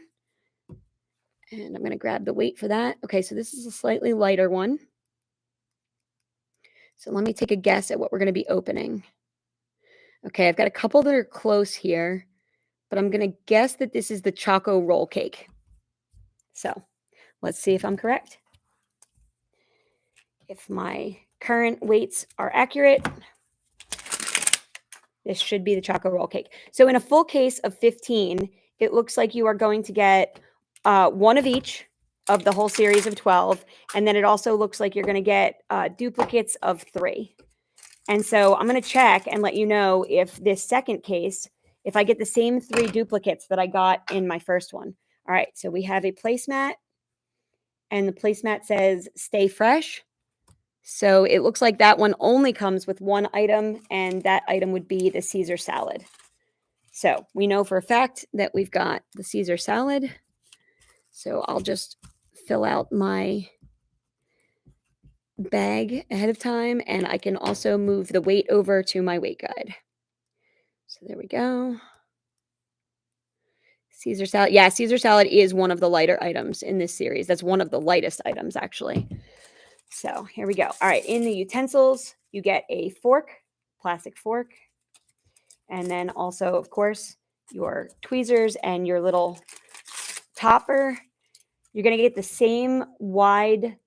And I'm going to grab the weight for that. Okay, so this is a slightly lighter one. So let me take a guess at what we're going to be opening. Okay, I've got a couple that are close here, but I'm going to guess that this is the Choco Roll Cake. So let's see if I'm correct. If my current weights are accurate, this should be the Choco Roll Cake. So in a full case of 15, it looks like you are going to get 1 of each of the whole series of 12. And then it also looks like you're going to get duplicates of 3. And so I'm going to check and let you know if this second case, if I get the same 3 duplicates that I got in my first one. All right, so we have a placemat, and the placemat says stay fresh. So it looks like that one only comes with 1 item, and that item would be the Caesar salad. So we know for a fact that we've got the Caesar salad. So I'll just fill out my bag ahead of time, and I can also move the weight over to my weight guide. So there we go. Caesar salad. Yeah, Caesar salad is one of the lighter items in this series. That's one of the lightest items, actually. So here we go. All right, in the utensils, you get a fork, plastic fork, and then also, of course, your tweezers and your little topper. You're going to get the same wide,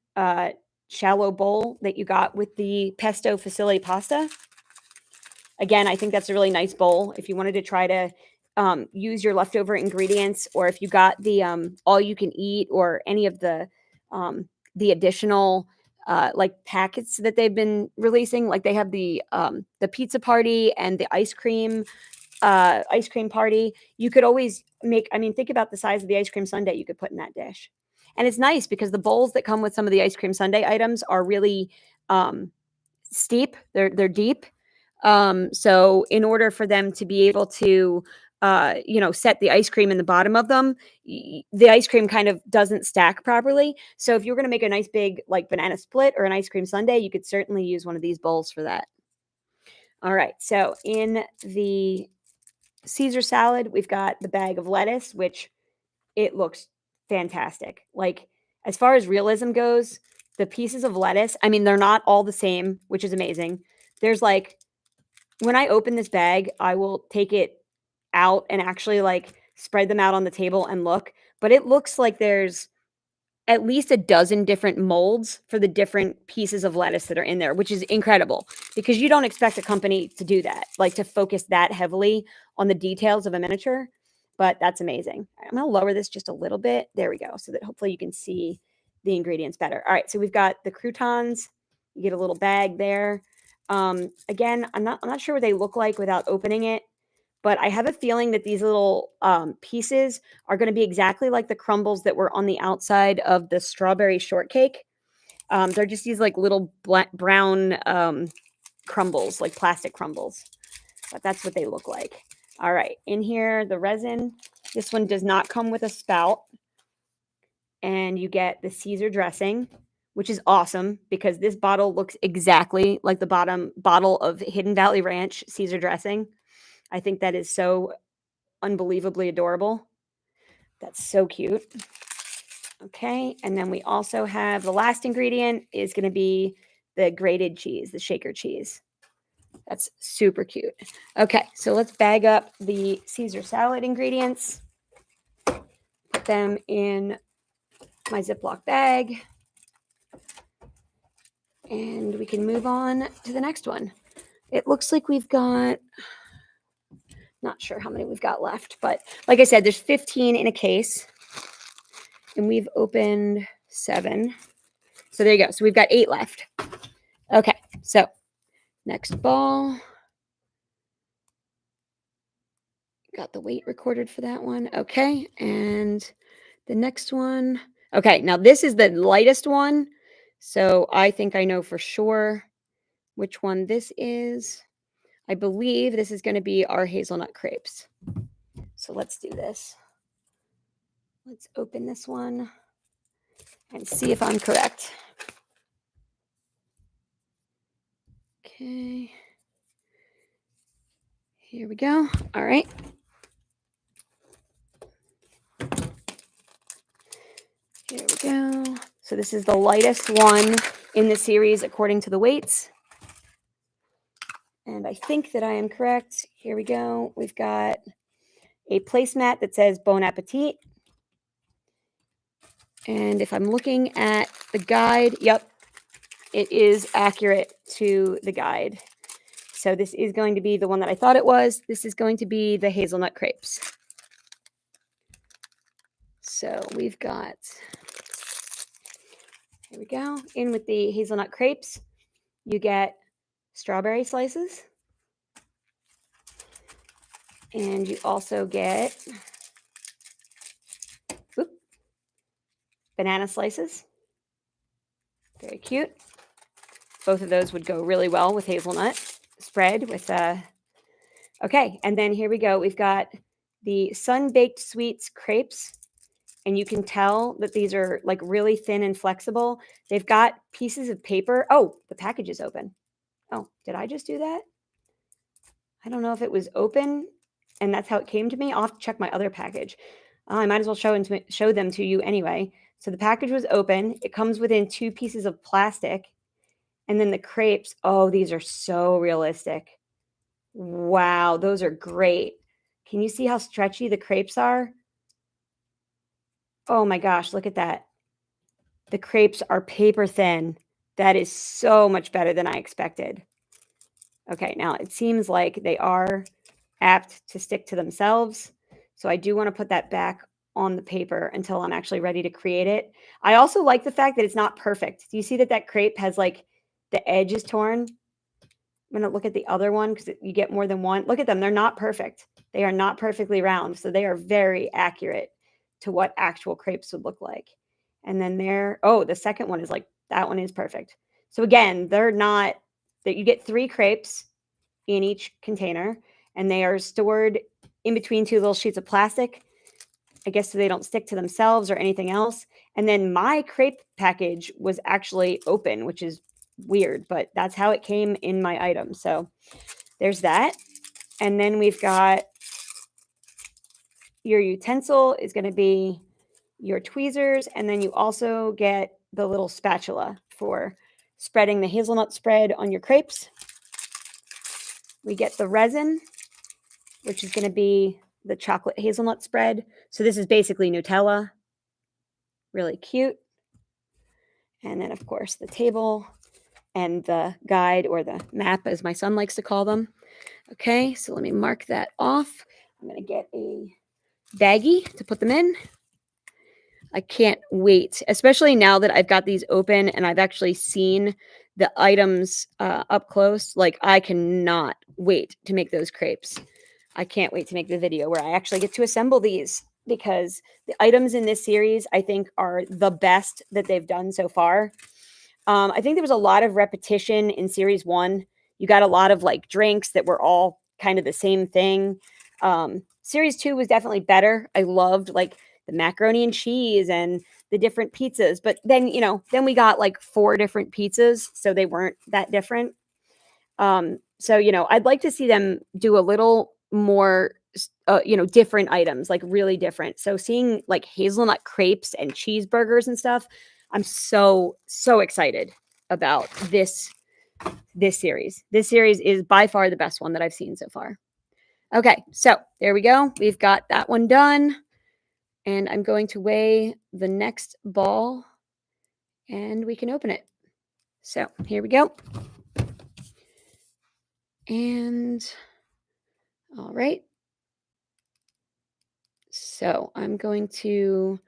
shallow bowl that you got with the pesto fusilli pasta. Again, I think that's a really nice bowl if you wanted to try to use your leftover ingredients, or if you got the all you can eat or any of the additional like packets that they've been releasing. Like they have the pizza party and the ice cream ice cream party. You could always make, I mean, think about the size of the ice cream sundae you could put in that dish. And it's nice because the bowls that come with some of the ice cream sundae items are really steep. They're deep. So in order for them to be able to set the ice cream in the bottom of them, the ice cream kind of doesn't stack properly. So if you're going to make a nice big like banana split or an ice cream sundae, you could certainly use one of these bowls for that. All right, so in the Caesar salad, we've got the bag of lettuce, which it looks fantastic. Like, as far as realism goes, the pieces of lettuce, I mean, they're not all the same, which is amazing. There's like, when I open this bag, I will take it out and actually like spread them out on the table and look. But it looks like there's at least a dozen different molds for the different pieces of lettuce that are in there, which is incredible because you don't expect a company to do that, like to focus that heavily on the details of a miniature. But that's amazing. I'm going to lower this just a little bit. There we go. So that hopefully you can see the ingredients better. All right. So we've got the croutons. You get a little bag there. Again, I'm not sure what they look like without opening it. But I have a feeling that these little pieces are going to be exactly like the crumbles that were on the outside of the strawberry shortcake. They're just these like little brown crumbles, like plastic crumbles. But that's what they look like. All right, in here, the resin. This one does not come with a spout. And you get the Caesar dressing, which is awesome because this bottle looks exactly like the bottom bottle of Hidden Valley Ranch Caesar dressing. I think that is so unbelievably adorable. That's so cute. Okay, and then we also have the last ingredient is going to be the grated cheese, the shaker cheese. That's super cute. Okay, so let's bag up the Caesar salad ingredients. Put them in my Ziploc bag. And we can move on to the next one. It looks like we've got, not sure how many we've got left, but like I said, there's 15 in a case. And we've opened 7. So there you go. So we've got 8 left. Okay, so next ball. Got the weight recorded for that one. Okay, and the next one. Okay, now this is the lightest one. So I think I know for sure which one this is. I believe this is going to be our hazelnut crepes. So let's do this. Let's open this one and see if I'm correct. Okay. Here we go. All right. Here we go. So this is the lightest one in the series according to the weights. And I think that I am correct. Here we go. We've got a placemat that says Bon Appetit. And if I'm looking at the guide, yep, it is accurate to the guide. So this is going to be the one that I thought it was. This is going to be the hazelnut crepes. So we've got, here we go. In with the hazelnut crepes, you get strawberry slices. And you also get banana slices. Very cute. Both of those would go really well with hazelnut spread with okay, and then here we go. We've got the sun-baked sweets crepes. And you can tell that these are like really thin and flexible. They've got pieces of paper. Oh, the package is open. Oh, did I just do that? I don't know if it was open and that's how it came to me. I'll have to check my other package. I might as well show them to you anyway. So the package was open. It comes within 2 pieces of plastic. And then the crepes, oh, these are so realistic. Wow, those are great. Can you see how stretchy the crepes are? Oh my gosh, look at that. The crepes are paper thin. That is so much better than I expected. Okay, now it seems like they are apt to stick to themselves. So I do want to put that back on the paper until I'm actually ready to create it. I also like the fact that it's not perfect. Do you see that that crepe has like the edge is torn? I'm gonna look at the other one because you get more than one. Look at them, they're not perfect. They are not perfectly round, so they are very accurate to what actual crepes would look like. And then there, oh, the second one is like that one is perfect. So again, they're not that you get 3 crepes in each container, and they are stored in between 2 little sheets of plastic. I guess so they don't stick to themselves or anything else. And then my crepe package was actually open, which is weird, but that's how it came in my item. So there's that. And then we've got your utensil is going to be your tweezers. And then you also get the little spatula for spreading the hazelnut spread on your crepes. We get the resin, which is going to be the chocolate hazelnut spread. So this is basically Nutella. Really cute. And then, of course, the table and the guide, or the map, as my son likes to call them. Okay, so let me mark that off. I'm going to get a baggie to put them in. I can't wait, especially now that I've got these open and I've actually seen the items up close. Like, I cannot wait to make those crepes. I can't wait to make the video where I actually get to assemble these, because the items in this series, I think, are the best that they've done so far. I think there was a lot of repetition in series 1. You got a lot of like drinks that were all kind of the same thing. Series 2 was definitely better. I loved like the macaroni and cheese and the different pizzas. But then, then we got like 4 different pizzas, so they weren't that different. So, I'd like to see them do a little more, different items, like really different. So seeing like hazelnut crepes and cheeseburgers and stuff, I'm so, so excited about this series. This series is by far the best one that I've seen so far. Okay, so there we go. We've got that one done. And I'm going to weigh the next ball and we can open it. So here we go. And all right. So I'm going to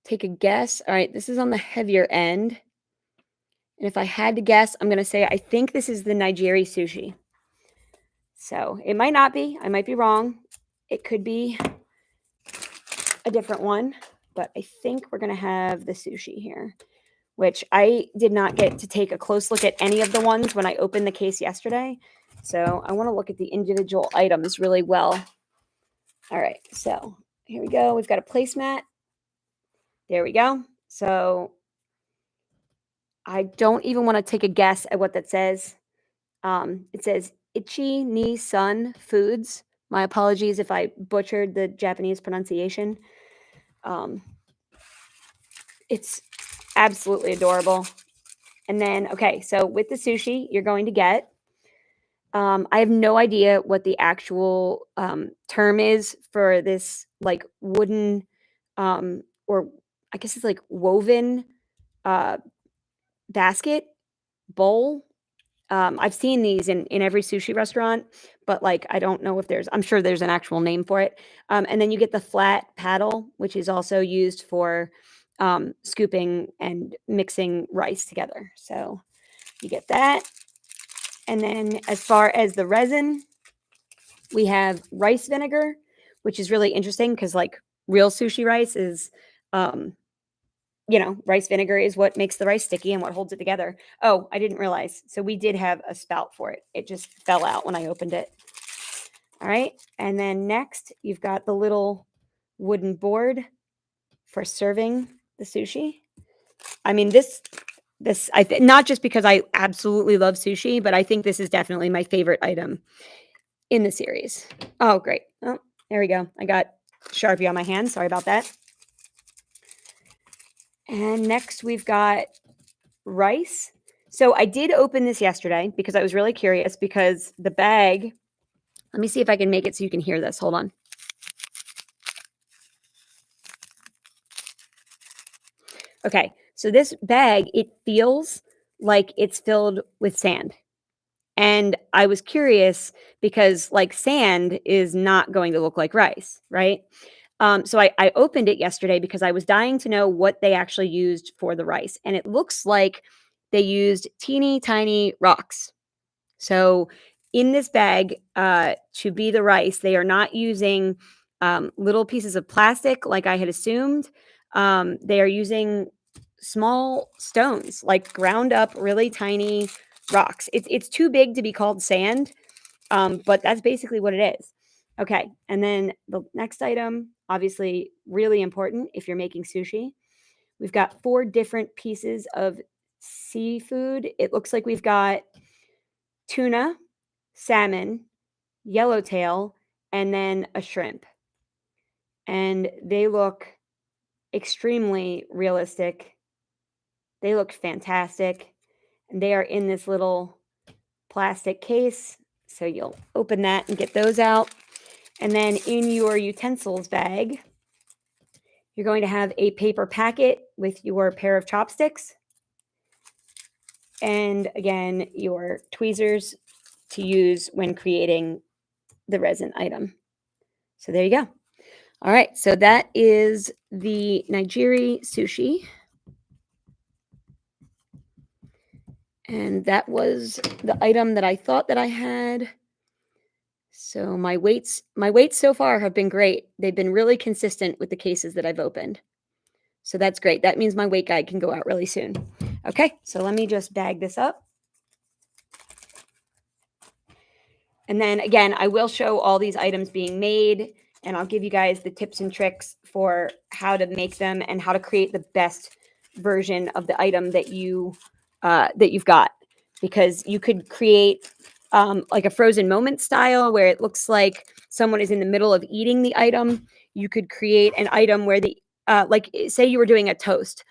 take a guess. All right, this is on the heavier end. And if I had to guess, I'm going to say I think this is the Nigiri sushi. So it might not be. I might be wrong. It could be a different one. But I think we're going to have the sushi here, which I did not get to take a close look at any of the ones when I opened the case yesterday. So I want to look at the individual items really well. All right, so here we go. We've got a placemat. There we go. So I don't even want to take a guess at what that says. It says Ichi ni Sun Foods. My apologies if I butchered the Japanese pronunciation. It's absolutely adorable. And then, okay, so with the sushi, you're going to get, I have no idea what the actual term is for this like wooden, or I guess it's like woven basket bowl. I've seen these in every sushi restaurant, but like I don't know if I'm sure there's an actual name for it. And then you get the flat paddle, which is also used for scooping and mixing rice together. So you get that. And then as far as the resin, we have rice vinegar, which is really interesting because like real sushi rice is, rice vinegar is what makes the rice sticky and what holds it together. Oh, I didn't realize. So we did have a spout for it. It just fell out when I opened it. All right. And then next, you've got the little wooden board for serving the sushi. I mean, not just because I absolutely love sushi, but I think this is definitely my favorite item in the series. Oh, great. Oh, there we go. I got Sharpie on my hand. Sorry about that. And next we've got rice. So I did open this yesterday because I was really curious, because the bag, let me see if I can make it so you can hear this. Hold on. Okay, so this bag, it feels like it's filled with sand. And I was curious because like sand is not going to look like rice, right? So I opened it yesterday because I was dying to know what they actually used for the rice. And it looks like they used teeny tiny rocks. So in this bag, to be the rice, they are not using little pieces of plastic like I had assumed. They are using small stones, like ground up, really tiny rocks. It's too big to be called sand, but that's basically what it is. Okay, and then the next item, obviously really important if you're making sushi. We've got 4 different pieces of seafood. It looks like we've got tuna, salmon, yellowtail, and then a shrimp. And they look extremely realistic. They look fantastic. And they are in this little plastic case. So you'll open that and get those out. And then in your utensils bag, you're going to have a paper packet with your pair of chopsticks. And again, your tweezers to use when creating the resin item. So there you go. All right, so that is the Nigiri sushi. And that was the item that I thought that I had. So my weights so far have been great. They've been really consistent with the cases that I've opened. So that's great. That means my weight guide can go out really soon. Okay, so let me just bag this up. And then again, I will show all these items being made, and I'll give you guys the tips and tricks for how to make them and how to create the best version of the item that you've got. Because you could create like a frozen moment style where it looks like someone is in the middle of eating the item. You could create an item where like say you were doing a toast.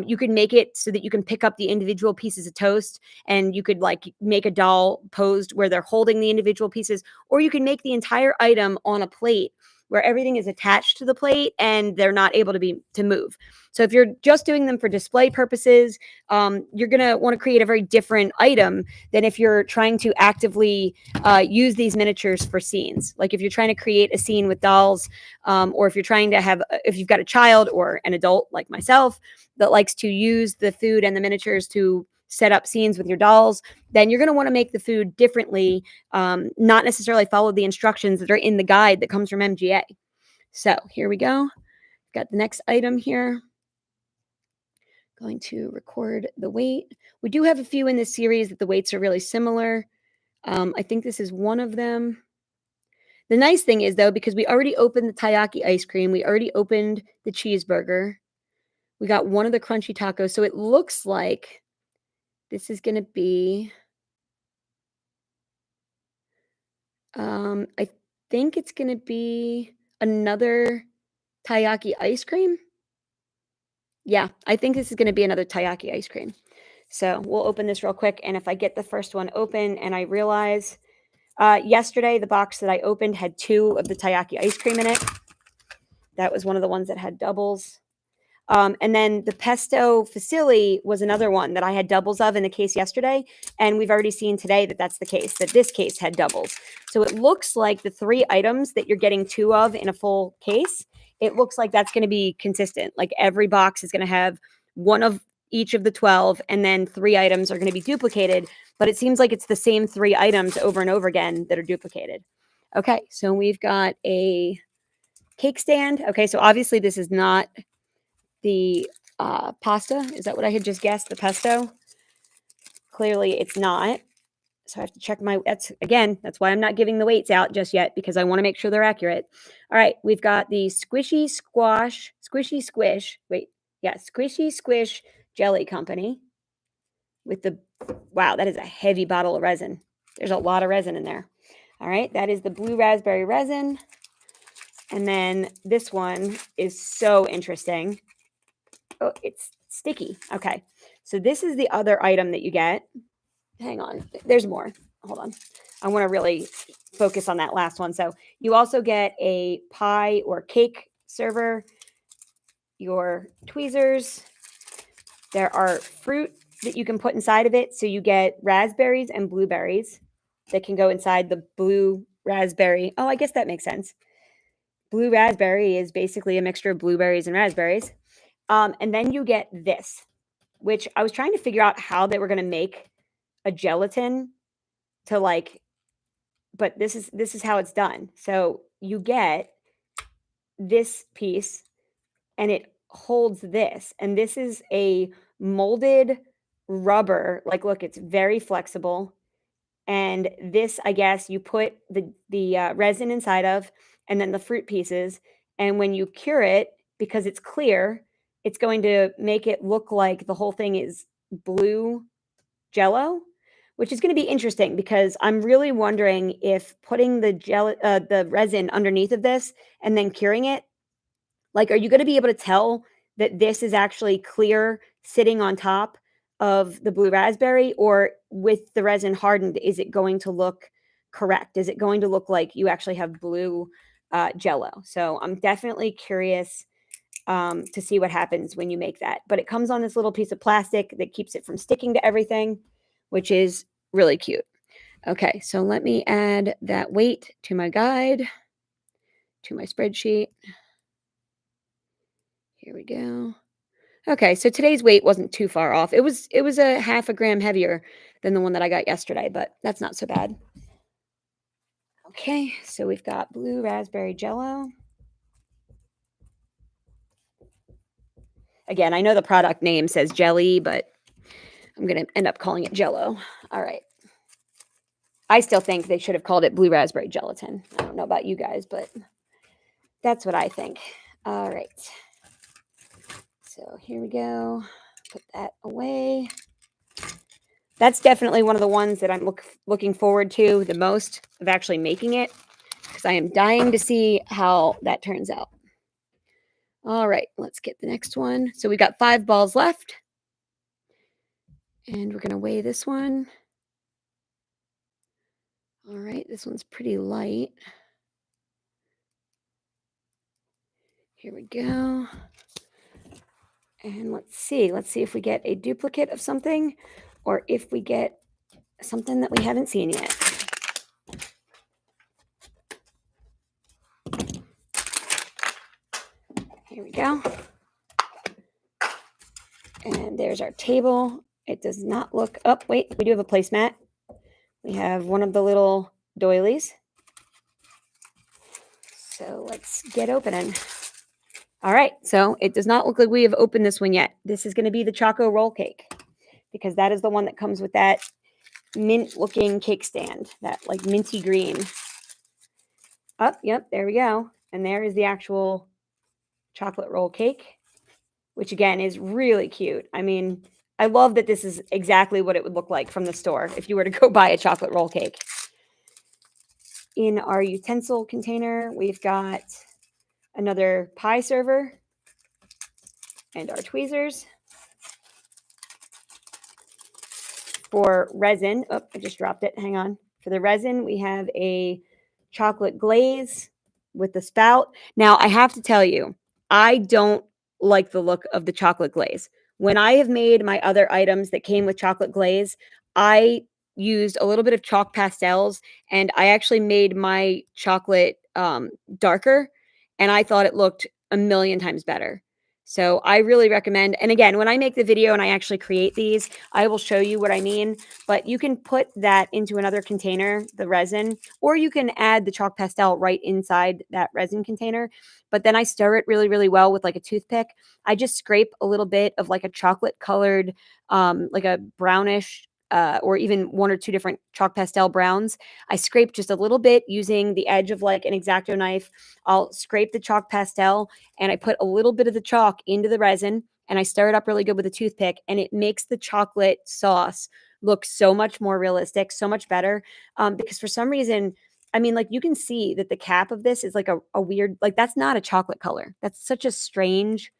You could make it so that you can pick up the individual pieces of toast, and you could like make a doll posed where they're holding the individual pieces, or you can make the entire item on a plate where everything is attached to the plate and they're not able to move. So if you're just doing them for display purposes, you're going to want to create a very different item than if you're trying to actively use these miniatures for scenes. Like if you're trying to create a scene with dolls, or if you're trying to if you've got a child or an adult like myself that likes to use the food and the miniatures to set up scenes with your dolls, then you're going to want to make the food differently, not necessarily follow the instructions that are in the guide that comes from MGA. So here we go. Got the next item here. Going to record the weight. We do have a few in this series that the weights are really similar. I think this is one of them. The nice thing is, though, because we already opened the Tayaki ice cream, we already opened the cheeseburger. We got one of the crunchy tacos. So it looks like this is going to be, I think it's going to be another Tayaki ice cream. Yeah, I think this is going to be another Tayaki ice cream. So we'll open this real quick. And if I get the first one open and I realize yesterday, the box that I opened had 2 of the Tayaki ice cream in it. That was one of the ones that had doubles. And then the pesto fusilli was another one that I had doubles of in the case yesterday. And we've already seen today that that's the case, that this case had doubles. So it looks like the 3 items that you're getting 2 of in a full case, it looks like that's going to be consistent. Like every box is going to have one of each of the 12, and then 3 items are going to be duplicated. But it seems like it's the same 3 items over and over again that are duplicated. Okay, so we've got a cake stand. Okay, so obviously this is not the pasta. Is that what I had just guessed? The pesto? Clearly it's not. So I have to check that's why I'm not giving the weights out just yet, because I want to make sure they're accurate. All right, we've got the squishy squish jelly company with wow, that is a heavy bottle of resin. There's a lot of resin in there. All right, that is the blue raspberry resin. And then this one is so interesting. Oh, it's sticky. Okay. So this is the other item that you get. Hang on. There's more. Hold on. I want to really focus on that last one. So you also get a pie or cake server, your tweezers. There are fruit that you can put inside of it. So you get raspberries and blueberries that can go inside the blue raspberry. Oh, I guess that makes sense. Blue raspberry is basically a mixture of blueberries and raspberries. And then you get this, which I was trying to figure out how they were going to make a gelatin to like, but this is how it's done. So you get this piece and it holds this. And this is a molded rubber. Like, look, it's very flexible. And this, I guess, you put the resin inside of, and then the fruit pieces. And when you cure it, because it's clear, it's going to make it look like the whole thing is blue Jello, which is going to be interesting because I'm really wondering if putting the resin underneath of this and then curing it, like, are you gonna be able to tell that this is actually clear sitting on top of the blue raspberry, or with the resin hardened, is it going to look correct? Is it going to look like you actually have blue, Jello? So I'm definitely curious, to see what happens when you make that. But it comes on this little piece of plastic that keeps it from sticking to everything, which is really cute. Okay, so let me add that weight to my guide, to my spreadsheet. Here we go. Okay, so today's weight wasn't too far off. It was a half a gram heavier than the one that I got yesterday, but that's not so bad. Okay, so we've got blue raspberry jello. Again, I know the product name says jelly, but I'm going to end up calling it jello. All right. I still think they should have called it blue raspberry gelatin. I don't know about you guys, but that's what I think. All right. So here we go. Put that away. That's definitely one of the ones that I'm looking forward to the most, of actually making it, because I am dying to see how that turns out. All right, let's get the next one. So we got 5 balls left. And we're going to weigh this one. All right, this one's pretty light. Here we go. And let's see if we get a duplicate of something, or if we get something that we haven't seen yet. Here we go. And there's our table. It does not look up. Wait, we do have a placemat. We have one of the little doilies. So let's get opening. All right, so it does not look like we have opened this one yet. This is going to be the Choco Roll Cake, because that is the one that comes with that mint-looking cake stand, that like minty green. Oh, yep, there we go. And there is the actual chocolate roll cake, which again is really cute. I mean, I love that this is exactly what it would look like from the store if you were to go buy a chocolate roll cake. In our utensil container, we've got another pie server and our tweezers. For resin, oh, I just dropped it. Hang on. For the resin, we have a chocolate glaze with the spout. Now, I have to tell you, I don't like the look of the chocolate glaze. When I have made my other items that came with chocolate glaze, I used a little bit of chalk pastels, and I actually made my chocolate darker, and I thought it looked a million times better. So I really recommend, and again, when I make the video and I actually create these, I will show you what I mean, but you can put that into another container, the resin, or you can add the chalk pastel right inside that resin container. But then I stir it really, really well with like a toothpick. I just scrape a little bit of like a chocolate colored, like a brownish, or even 1 or 2 different chalk pastel browns. I scrape just a little bit using the edge of like an X-Acto knife. I'll scrape the chalk pastel and I put a little bit of the chalk into the resin and I stir it up really good with a toothpick, and it makes the chocolate sauce look so much more realistic, so much better. Because for some reason, I mean, like, you can see that the cap of this is like a weird, like, that's not a chocolate color. That's such a strange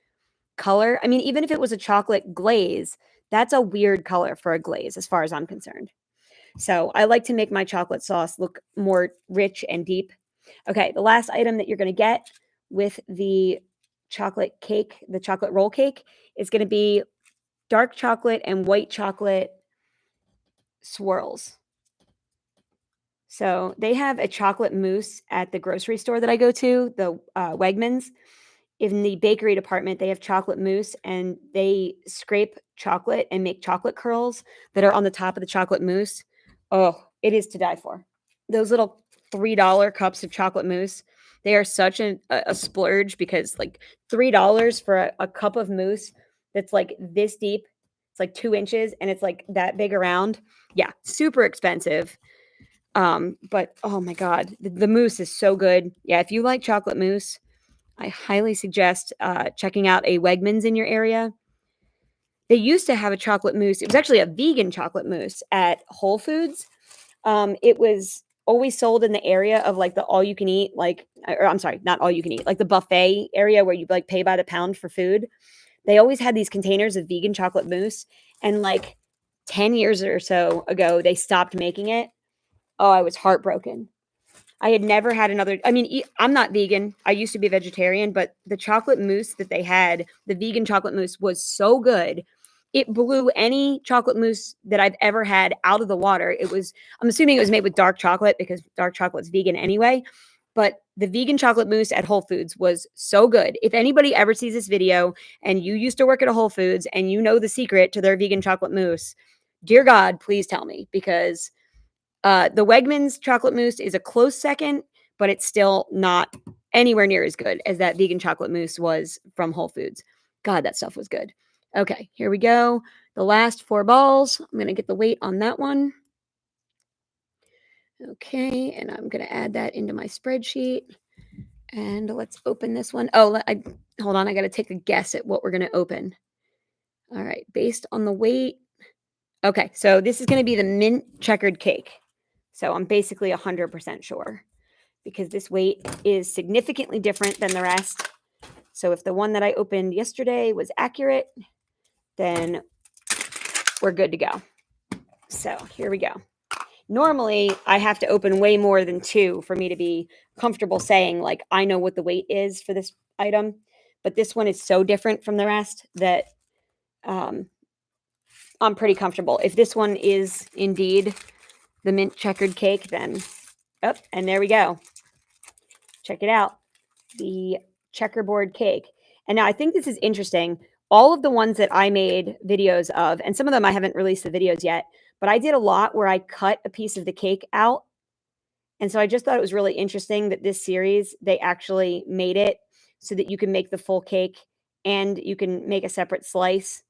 color. I mean, even if it was a chocolate glaze, that's a weird color for a glaze as far as I'm concerned. So I like to make my chocolate sauce look more rich and deep. Okay, the last item that you're going to get with the chocolate cake, the chocolate roll cake, is going to be dark chocolate and white chocolate swirls. So they have a chocolate mousse at the grocery store that I go to, the Wegmans. In the bakery department, they have chocolate mousse, and they scrape chocolate and make chocolate curls that are on the top of the chocolate mousse. Oh, It is to die for. Those little $3 cups of chocolate mousse, they are such a splurge because like $3 for a cup of mousse that's like this deep. It's like 2 inches and it's like that big around. Yeah, super expensive. But oh my God, the mousse is so good. Yeah, if you like chocolate mousse, I highly suggest checking out a Wegmans in your area. They used to have a chocolate mousse. It was actually a vegan chocolate mousse at Whole Foods. It was always sold in the area of like the all you can eat, like, or I'm sorry, not all you can eat, like the buffet area where you like pay by the pound for food. They always had these containers of vegan chocolate mousse. And like 10 years or so ago, they stopped making it. Oh, I was heartbroken. I had never had another. I mean, I'm not vegan. I used to be a vegetarian, but the chocolate mousse that they had, the vegan chocolate mousse, was so good. It blew any chocolate mousse that I've ever had out of the water. It was, I'm assuming it was made with dark chocolate because dark chocolate's vegan anyway. But the vegan chocolate mousse at Whole Foods was so good. If anybody ever sees this video and you used to work at a Whole Foods and you know the secret to their vegan chocolate mousse, dear God, please tell me because the Wegmans chocolate mousse is a close second, but it's still not anywhere near as good as that vegan chocolate mousse was from Whole Foods. God, that stuff was good. Okay, here we go. The last 4 balls. I'm going to get the weight on that one. Okay, and I'm going to add that into my spreadsheet. And let's open this one. Oh, hold on. I got to take a guess at what we're going to open. All right, based on the weight. Okay, so this is going to be the mint checkered cake. So I'm basically 100% sure because this weight is significantly different than the rest. So if the one that I opened yesterday was accurate, then we're good to go. So here we go. Normally, I have to open way more than 2 for me to be comfortable saying, like, I know what the weight is for this item. But this one is so different from the rest that I'm pretty comfortable. If this one is indeed the mint checkered cake, then, oh, and there we go. Check it out. The checkerboard cake. And now I think this is interesting. All of the ones that I made videos of, and some of them I haven't released the videos yet, but I did a lot where I cut a piece of the cake out. And so I just thought it was really interesting that this series, they actually made it so that you can make the full cake and you can make a separate slice.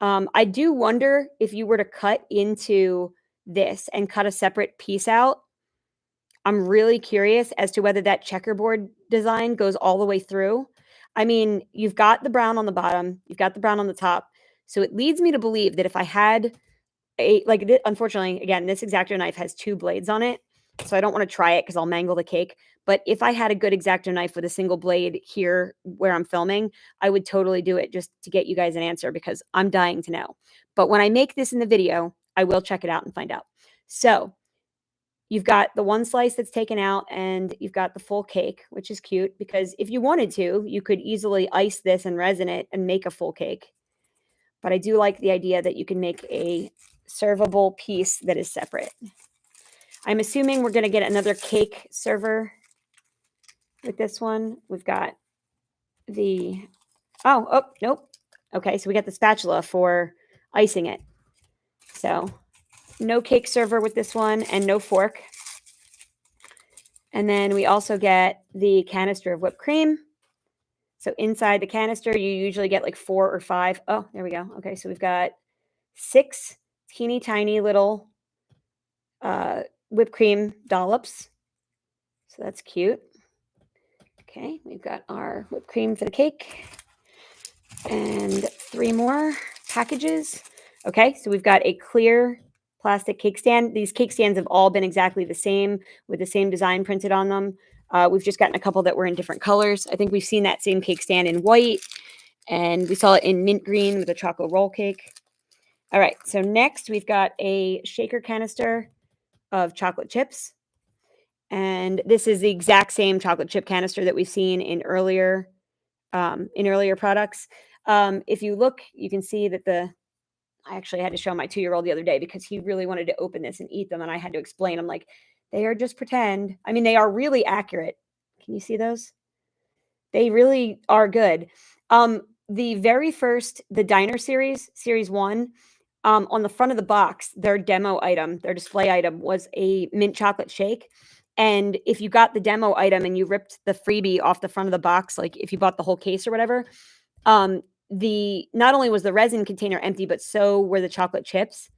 I do wonder if you were to cut into this and cut a separate piece out, I'm really curious as to whether that checkerboard design goes all the way through. I mean, you've got the brown on the bottom, you've got the brown on the top. So it leads me to believe that if I had unfortunately, again, this X-Acto knife has 2 blades on it. So I don't want to try it because I'll mangle the cake. But if I had a good X-Acto knife with a single blade here where I'm filming, I would totally do it just to get you guys an answer because I'm dying to know. But when I make this in the video, I will check it out and find out. So you've got the one slice that's taken out and you've got the full cake, which is cute because if you wanted to, you could easily ice this and resin it and make a full cake. But I do like the idea that you can make a servable piece that is separate. I'm assuming we're going to get another cake server with this one. We've got the, oh, nope. Okay, so we got the spatula for icing it. So no cake server with this one and no fork. And then we also get the canister of whipped cream. So inside the canister, you usually get like 4 or 5. Oh, there we go. Okay, so we've got 6 teeny tiny little whipped cream dollops. So that's cute. Okay, we've got our whipped cream for the cake. And 3 more packages. Okay, so we've got a clear plastic cake stand. These cake stands have all been exactly the same with the same design printed on them. We've just gotten a couple that were in different colors. I think we've seen that same cake stand in white, and we saw it in mint green with a chocolate roll cake. All right, so next we've got a shaker canister of chocolate chips. And this is the exact same chocolate chip canister that we've seen in earlier products. If you look, you can see that I actually had to show my 2-year-old the other day because he really wanted to open this and eat them. And I had to explain, I'm like, they are just pretend. I mean, they are really accurate. Can you see those? They really are good. The very first, the Diner series, series 1, on the front of the box, their demo item, their display item was a mint chocolate shake. And if you got the demo item and you ripped the freebie off the front of the box, like if you bought the whole case or whatever, um, the not only was the resin container empty, but so were the chocolate chips.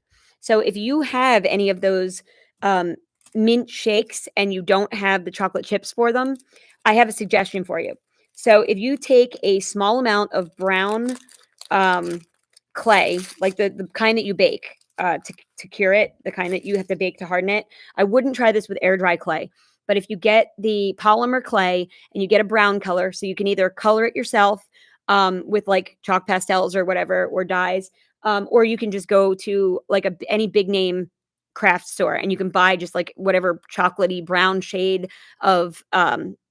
So if you have any of those um, mint shakes and you don't have the chocolate chips for them, I have a suggestion for you. So if you take a small amount of brown um, clay, like the kind that you bake to cure it, the kind that you have to bake to harden it. I wouldn't try this with air dry clay, but if you get the polymer clay and you get a brown color, so you can either color it yourself with like chalk pastels or whatever or dyes, or you can just go to like any big name craft store and you can buy just like whatever chocolatey brown shade of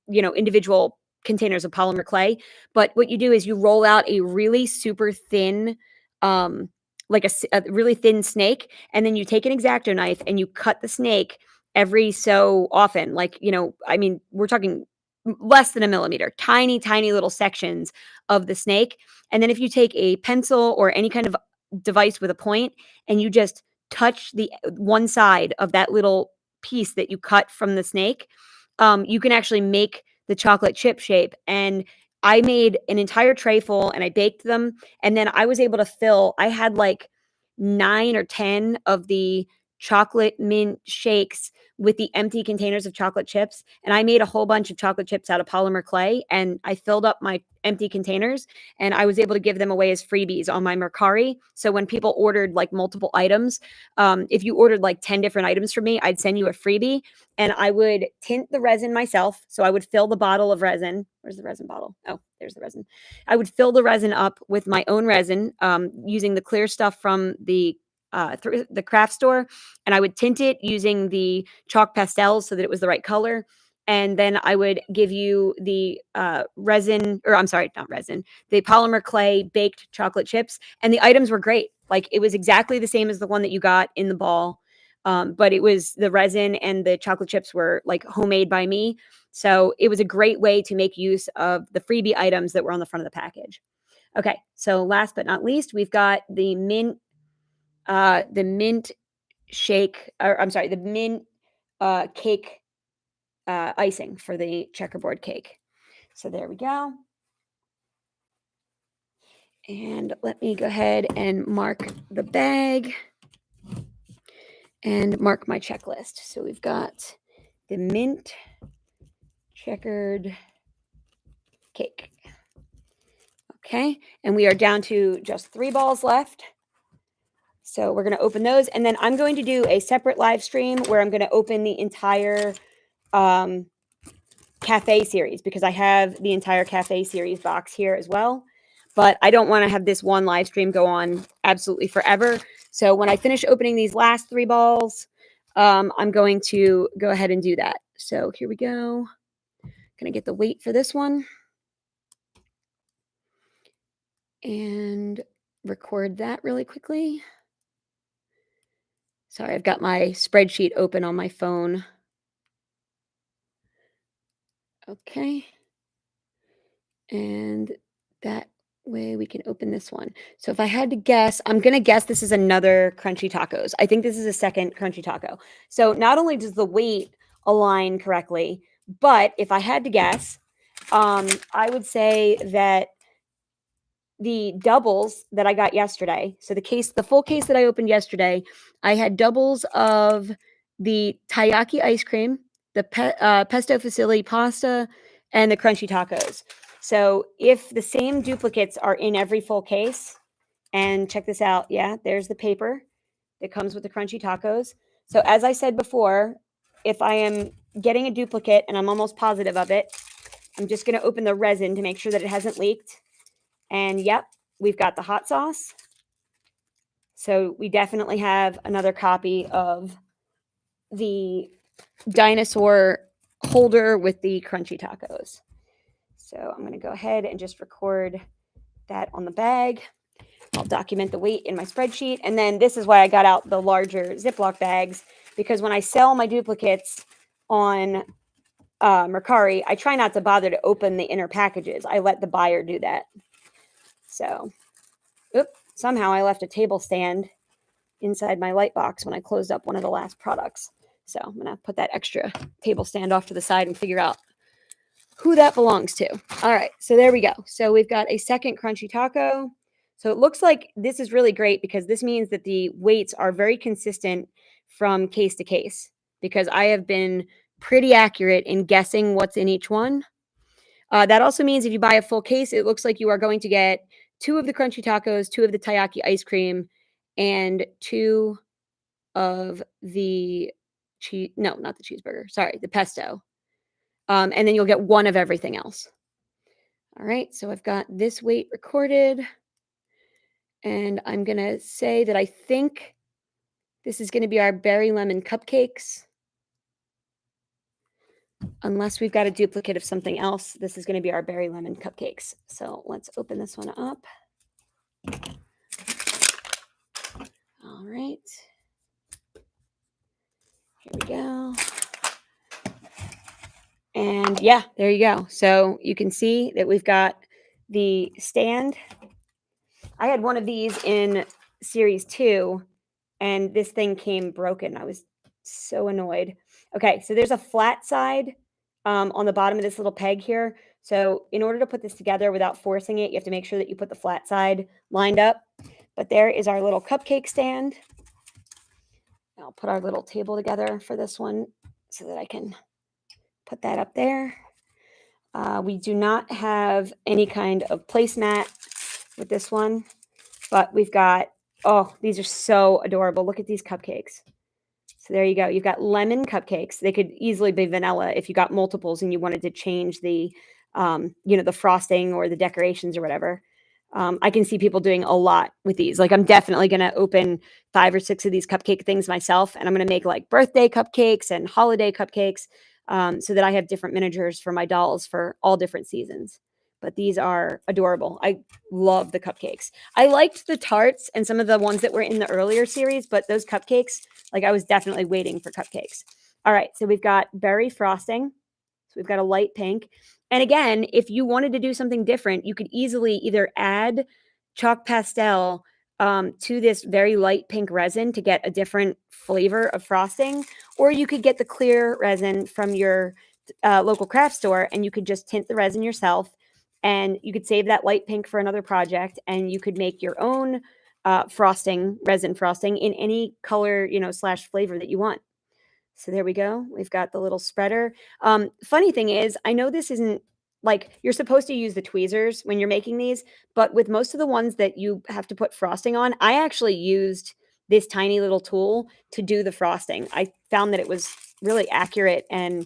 individual containers of polymer clay. But what you do is you roll out a really super thin um, like a really thin snake, and then you take an X-Acto knife and you cut the snake every so often. Like, I mean, we're talking less than a millimeter, tiny, tiny little sections of the snake. And then if you take a pencil or any kind of device with a point and you just touch the one side of that little piece that you cut from the snake, you can actually make the chocolate chip shape. And I made an entire tray full and I baked them. And then I was able to I had like 9 or 10 of the chocolate mint shakes with the empty containers of chocolate chips. And I made a whole bunch of chocolate chips out of polymer clay. And I filled up my empty containers and I was able to give them away as freebies on my Mercari. So when people ordered like multiple items, if you ordered like 10 different items from me, I'd send you a freebie and I would tint the resin myself. So I would fill the bottle of resin. Where's the resin bottle? Oh, there's the resin. I would fill the resin up with my own resin using the clear stuff from the craft store, and I would tint it using the chalk pastels so that it was the right color. And then I would give you the resin, or I'm sorry, not resin, the polymer clay baked chocolate chips, and the items were great. Like it was exactly the same as the one that you got in the ball. But it was the resin and the chocolate chips were like homemade by me. So it was a great way to make use of the freebie items that were on the front of the package. Okay, so last but not least, we've got the mint shake, or I'm sorry, the mint cake icing for the checkerboard cake. So there we go. And let me go ahead and mark the bag and mark my checklist. So we've got the mint checkered cake. Okay, and we are down to just 3 balls left. So we're going to open those, and then I'm going to do a separate live stream where I'm going to open the entire cafe series, because I have the entire cafe series box here as well. But I don't want to have this one live stream go on absolutely forever. So when I finish opening these last 3 balls, I'm going to go ahead and do that. So here we go. Going to get the weight for this one and record that really quickly. Sorry, I've got my spreadsheet open on my phone. Okay. And that way we can open this one. So if I had to guess, I'm going to guess this is another crunchy tacos. I think this is a second crunchy taco. So not only does the weight align correctly, but if I had to guess, I would say that the doubles that I got yesterday, so the full case that I opened yesterday, I had doubles of the Tayaki ice cream, the pesto fusilli pasta, and the crunchy tacos. So if the same duplicates are in every full case, and check this out, yeah, there's the paper that comes with the crunchy tacos. So as I said before, if I am getting a duplicate and I'm almost positive of it, I'm just going to open the resin to make sure that it hasn't leaked. And yep, we've got the hot sauce. So we definitely have another copy of the dinosaur holder with the crunchy tacos. So I'm going to go ahead and just record that on the bag. I'll document the weight in my spreadsheet. And then this is why I got out the larger Ziploc bags, because when I sell my duplicates on Mercari, I try not to bother to open the inner packages. I let the buyer do that. So, somehow I left a table stand inside my light box when I closed up one of the last products. So I'm going to put that extra table stand off to the side and figure out who that belongs to. All right, so there we go. So we've got a second crunchy taco. So it looks like this is really great because this means that the weights are very consistent from case to case, because I have been pretty accurate in guessing what's in each one. That also means if you buy a full case, it looks like you are going to get 2 of the crunchy tacos, 2 of the Tayaki ice cream, and 2 of the cheese. No, not the cheeseburger. Sorry, the pesto. And then you'll get 1 of everything else. All right, so I've got this weight recorded. And I'm going to say that I think this is going to be our berry lemon cupcakes. Unless we've got a duplicate of something else, this is going to be our berry lemon cupcakes. So let's open this one up. All right. Here we go. And yeah, there you go. So you can see that we've got the stand. I had one of these in series 2, and this thing came broken. I was so annoyed. Okay, so there's a flat side on the bottom of this little peg here. So in order to put this together without forcing it, you have to make sure that you put the flat side lined up. But there is our little cupcake stand. I'll put our little table together for this one so that I can put that up there. We do not have any kind of placemat with this one, but we've got, oh, these are so adorable. Look at these cupcakes. So there you go. You've got lemon cupcakes. They could easily be vanilla if you got multiples and you wanted to change the, the frosting or the decorations or whatever. I can see people doing a lot with these. Like, I'm definitely going to open 5 or 6 of these cupcake things myself, and I'm going to make like birthday cupcakes and holiday cupcakes, so that I have different miniatures for my dolls for all different seasons. But these are adorable. I love the cupcakes. I liked the tarts and some of the ones that were in the earlier series, but those cupcakes, like, I was definitely waiting for cupcakes. All right, so we've got berry frosting. So we've got a light pink. And again, if you wanted to do something different, you could easily either add chalk pastel to this very light pink resin to get a different flavor of frosting, or you could get the clear resin from your local craft store, and you could just tint the resin yourself, and you could save that light pink for another project, and you could make your own resin frosting in any color, slash flavor that you want. So there we go. We've got the little spreader. Funny thing is, I know this isn't like you're supposed to use the tweezers when you're making these, but with most of the ones that you have to put frosting on, I actually used this tiny little tool to do the frosting. I found that it was really accurate, and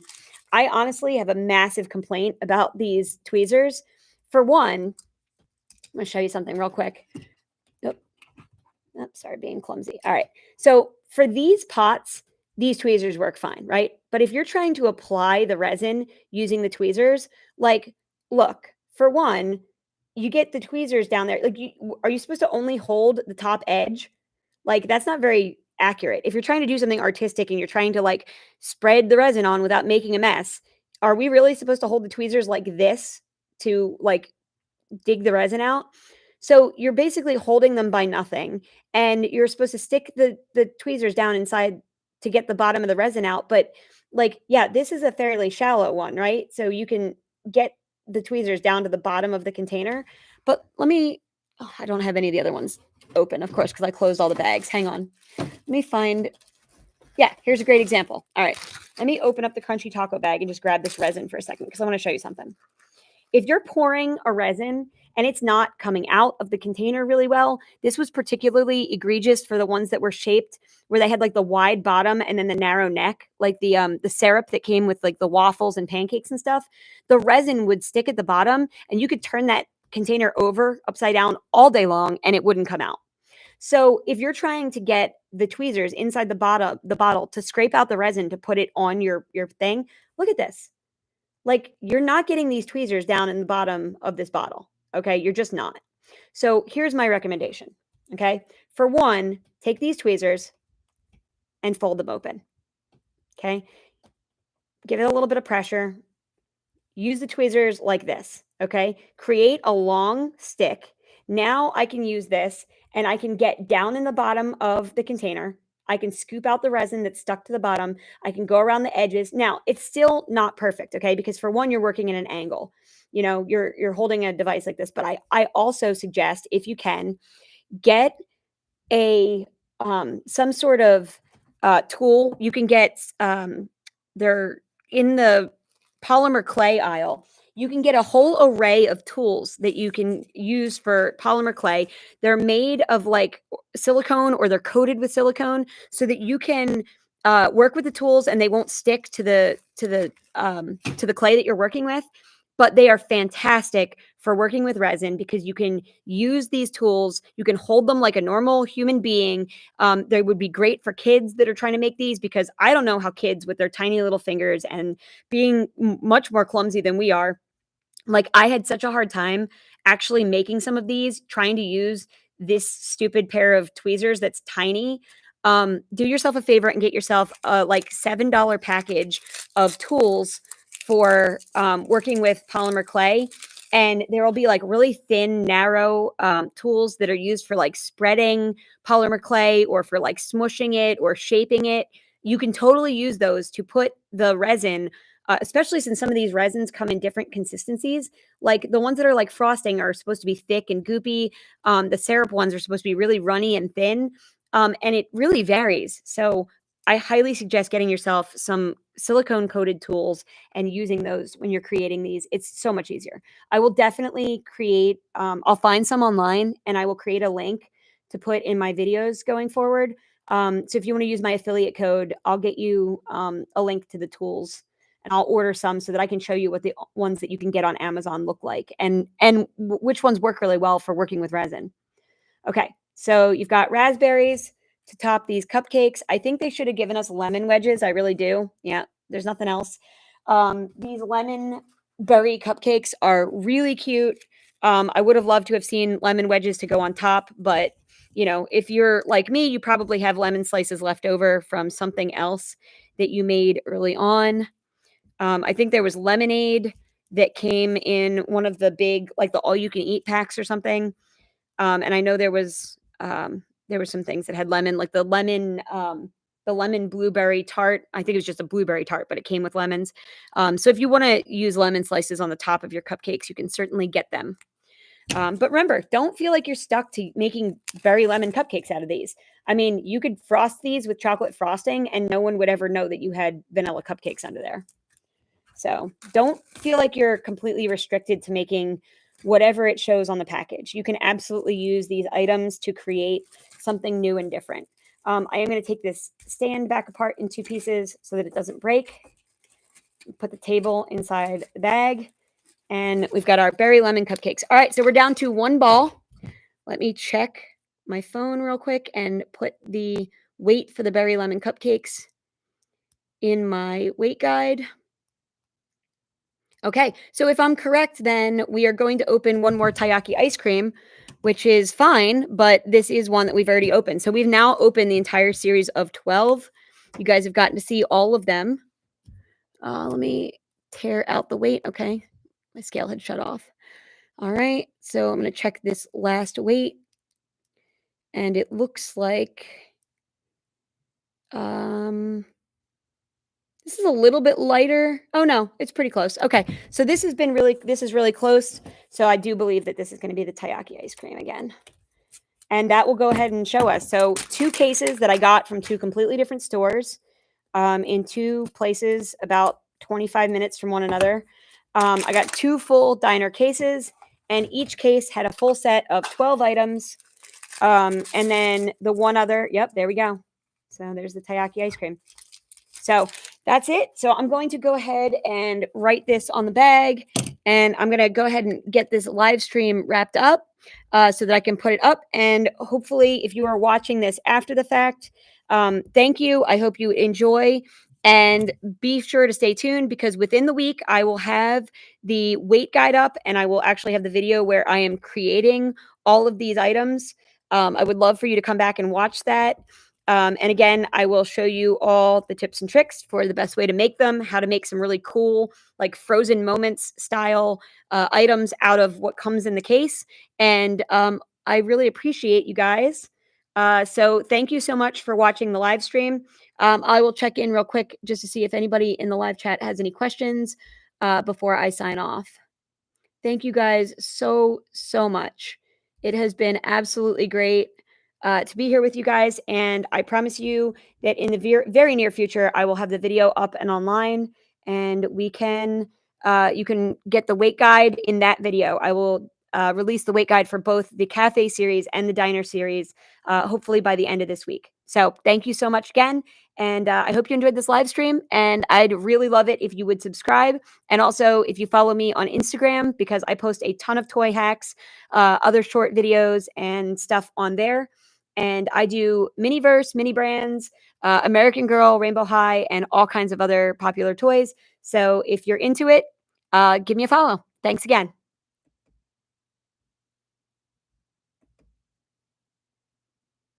I honestly have a massive complaint about these tweezers. For one, I'm going to show you something real quick. Sorry, being clumsy. All right. So for these pots, these tweezers work fine, right? But if you're trying to apply the resin using the tweezers, like, look, for one, you get the tweezers down there. Like, are you supposed to only hold the top edge? Like, that's not very accurate. If you're trying to do something artistic and you're trying to like spread the resin on without making a mess, are we really supposed to hold the tweezers like this to like dig the resin out? So you're basically holding them by nothing, and you're supposed to stick the tweezers down inside to get the bottom of the resin out. But like, yeah, this is a fairly shallow one, right? So you can get the tweezers down to the bottom of the container. But I don't have any of the other ones open, of course, because I closed all the bags. Hang on. Let me find, yeah, here's a great example. All right, let me open up the crunchy taco bag and just grab this resin for a second, because I want to show you something. If you're pouring a resin and it's not coming out of the container really well, this was particularly egregious for the ones that were shaped where they had like the wide bottom and then the narrow neck, like the syrup that came with like the waffles and pancakes and stuff. The resin would stick at the bottom, and you could turn that container over upside down all day long and it wouldn't come out. So if you're trying to get the tweezers inside the bottle to scrape out the resin to put it on your thing, look at this. Like, you're not getting these tweezers down in the bottom of this bottle. Okay. You're just not. So here's my recommendation. Okay. For one, take these tweezers and fold them open. Okay. Give it a little bit of pressure. Use the tweezers like this. Okay. Create a long stick. Now I can use this and I can get down in the bottom of the container. I can scoop out the resin that's stuck to the bottom. I can go around the edges. Now, it's still not perfect, okay? Because for one, you're working in an angle. You know, you're holding a device like this, but I also suggest, if you can, get a some sort of tool. You can get they're in the polymer clay aisle. You can get a whole array of tools that you can use for polymer clay. They're made of like silicone, or they're coated with silicone, so that you can work with the tools and they won't stick to the clay that you're working with. But they are fantastic for working with resin because you can use these tools. You can hold them like a normal human being. They would be great for kids that are trying to make these, because I don't know how kids with their tiny little fingers and being much more clumsy than we are, like, I had such a hard time actually making some of these, trying to use this stupid pair of tweezers that's tiny. Do yourself a favor and get yourself a, like, $7 package of tools for, working with polymer clay, and there will be, like, really thin, narrow, tools that are used for, like, spreading polymer clay or for, like, smushing it or shaping it. You can totally use those to put the resin, especially since some of these resins come in different consistencies. Like the ones that are like frosting are supposed to be thick and goopy. The syrup ones are supposed to be really runny and thin. And it really varies. So I highly suggest getting yourself some silicone coated tools and using those when you're creating these. It's so much easier. I will definitely create, I'll find some online and I will create a link to put in my videos going forward. So if you want to use my affiliate code, I'll get you a link to the tools, and I'll order some so that I can show you what the ones that you can get on Amazon look like, and which ones work really well for working with resin. Okay, so you've got raspberries to top these cupcakes. I think they should have given us lemon wedges. I really do. Yeah, there's nothing else. These lemon berry cupcakes are really cute. I would have loved to have seen lemon wedges to go on top, but you know, if you're like me, you probably have lemon slices left over from something else that you made early on. I think there was lemonade that came in one of the big, like the all you can eat packs or something. And I know there was some things that had lemon, like the lemon blueberry tart. I think it was just a blueberry tart, but it came with lemons. So if you want to use lemon slices on the top of your cupcakes, you can certainly get them. But remember, don't feel like you're stuck to making berry lemon cupcakes out of these. I mean, you could frost these with chocolate frosting and no one would ever know that you had vanilla cupcakes under there. So don't feel like you're completely restricted to making whatever it shows on the package. You can absolutely use these items to create something new and different. I am going to take this stand back apart in two pieces so that it doesn't break. Put the table inside the bag. And we've got our berry lemon cupcakes. All right, so we're down to one ball. Let me check my phone real quick and put the weight for the berry lemon cupcakes in my weight guide. Okay, so if I'm correct, then we are going to open one more Tayaki ice cream, which is fine, but this is one that we've already opened. So we've now opened the entire series of 12. You guys have gotten to see all of them. Let me tear out the weight. Okay, my scale had shut off. All right, so I'm going to check this last weight, and it looks like this is a little bit lighter. Oh no, it's pretty close. Okay, so this is really close. So I do believe that this is going to be the Tayaki ice cream again. And that will go ahead and show us. So 2 cases that I got from 2 completely different stores, in 2 places about 25 minutes from one another. I got 2 full diner cases, and each case had a full set of 12 items. And then the one other, yep, there we go. So there's the Tayaki ice cream. So that's it. So I'm going to go ahead and write this on the bag, and I'm going to go ahead and get this live stream wrapped up so that I can put it up. And hopefully, if you are watching this after the fact, thank you. I hope you enjoy. And be sure to stay tuned, because within the week, I will have the weight guide up, and I will actually have the video where I am creating all of these items. I would love for you to come back and watch that. And again, I will show you all the tips and tricks for the best way to make them, how to make some really cool, like frozen moments style items out of what comes in the case. And I really appreciate you guys. So thank you so much for watching the live stream. I will check in real quick just to see if anybody in the live chat has any questions before I sign off. Thank you guys so, so much. It has been absolutely great to be here with you guys. And I promise you that in the very near future, I will have the video up and online, and you can get the weight guide in that video. I will release the weight guide for both the cafe series and the diner series, hopefully by the end of this week. So thank you so much again. And I hope you enjoyed this live stream. And I'd really love it if you would subscribe. And also, if you follow me on Instagram, because I post a ton of toy hacks, other short videos, and stuff on there. And I do Miniverse, mini brands, American Girl, Rainbow High, and all kinds of other popular toys. So if you're into it, give me a follow. Thanks again.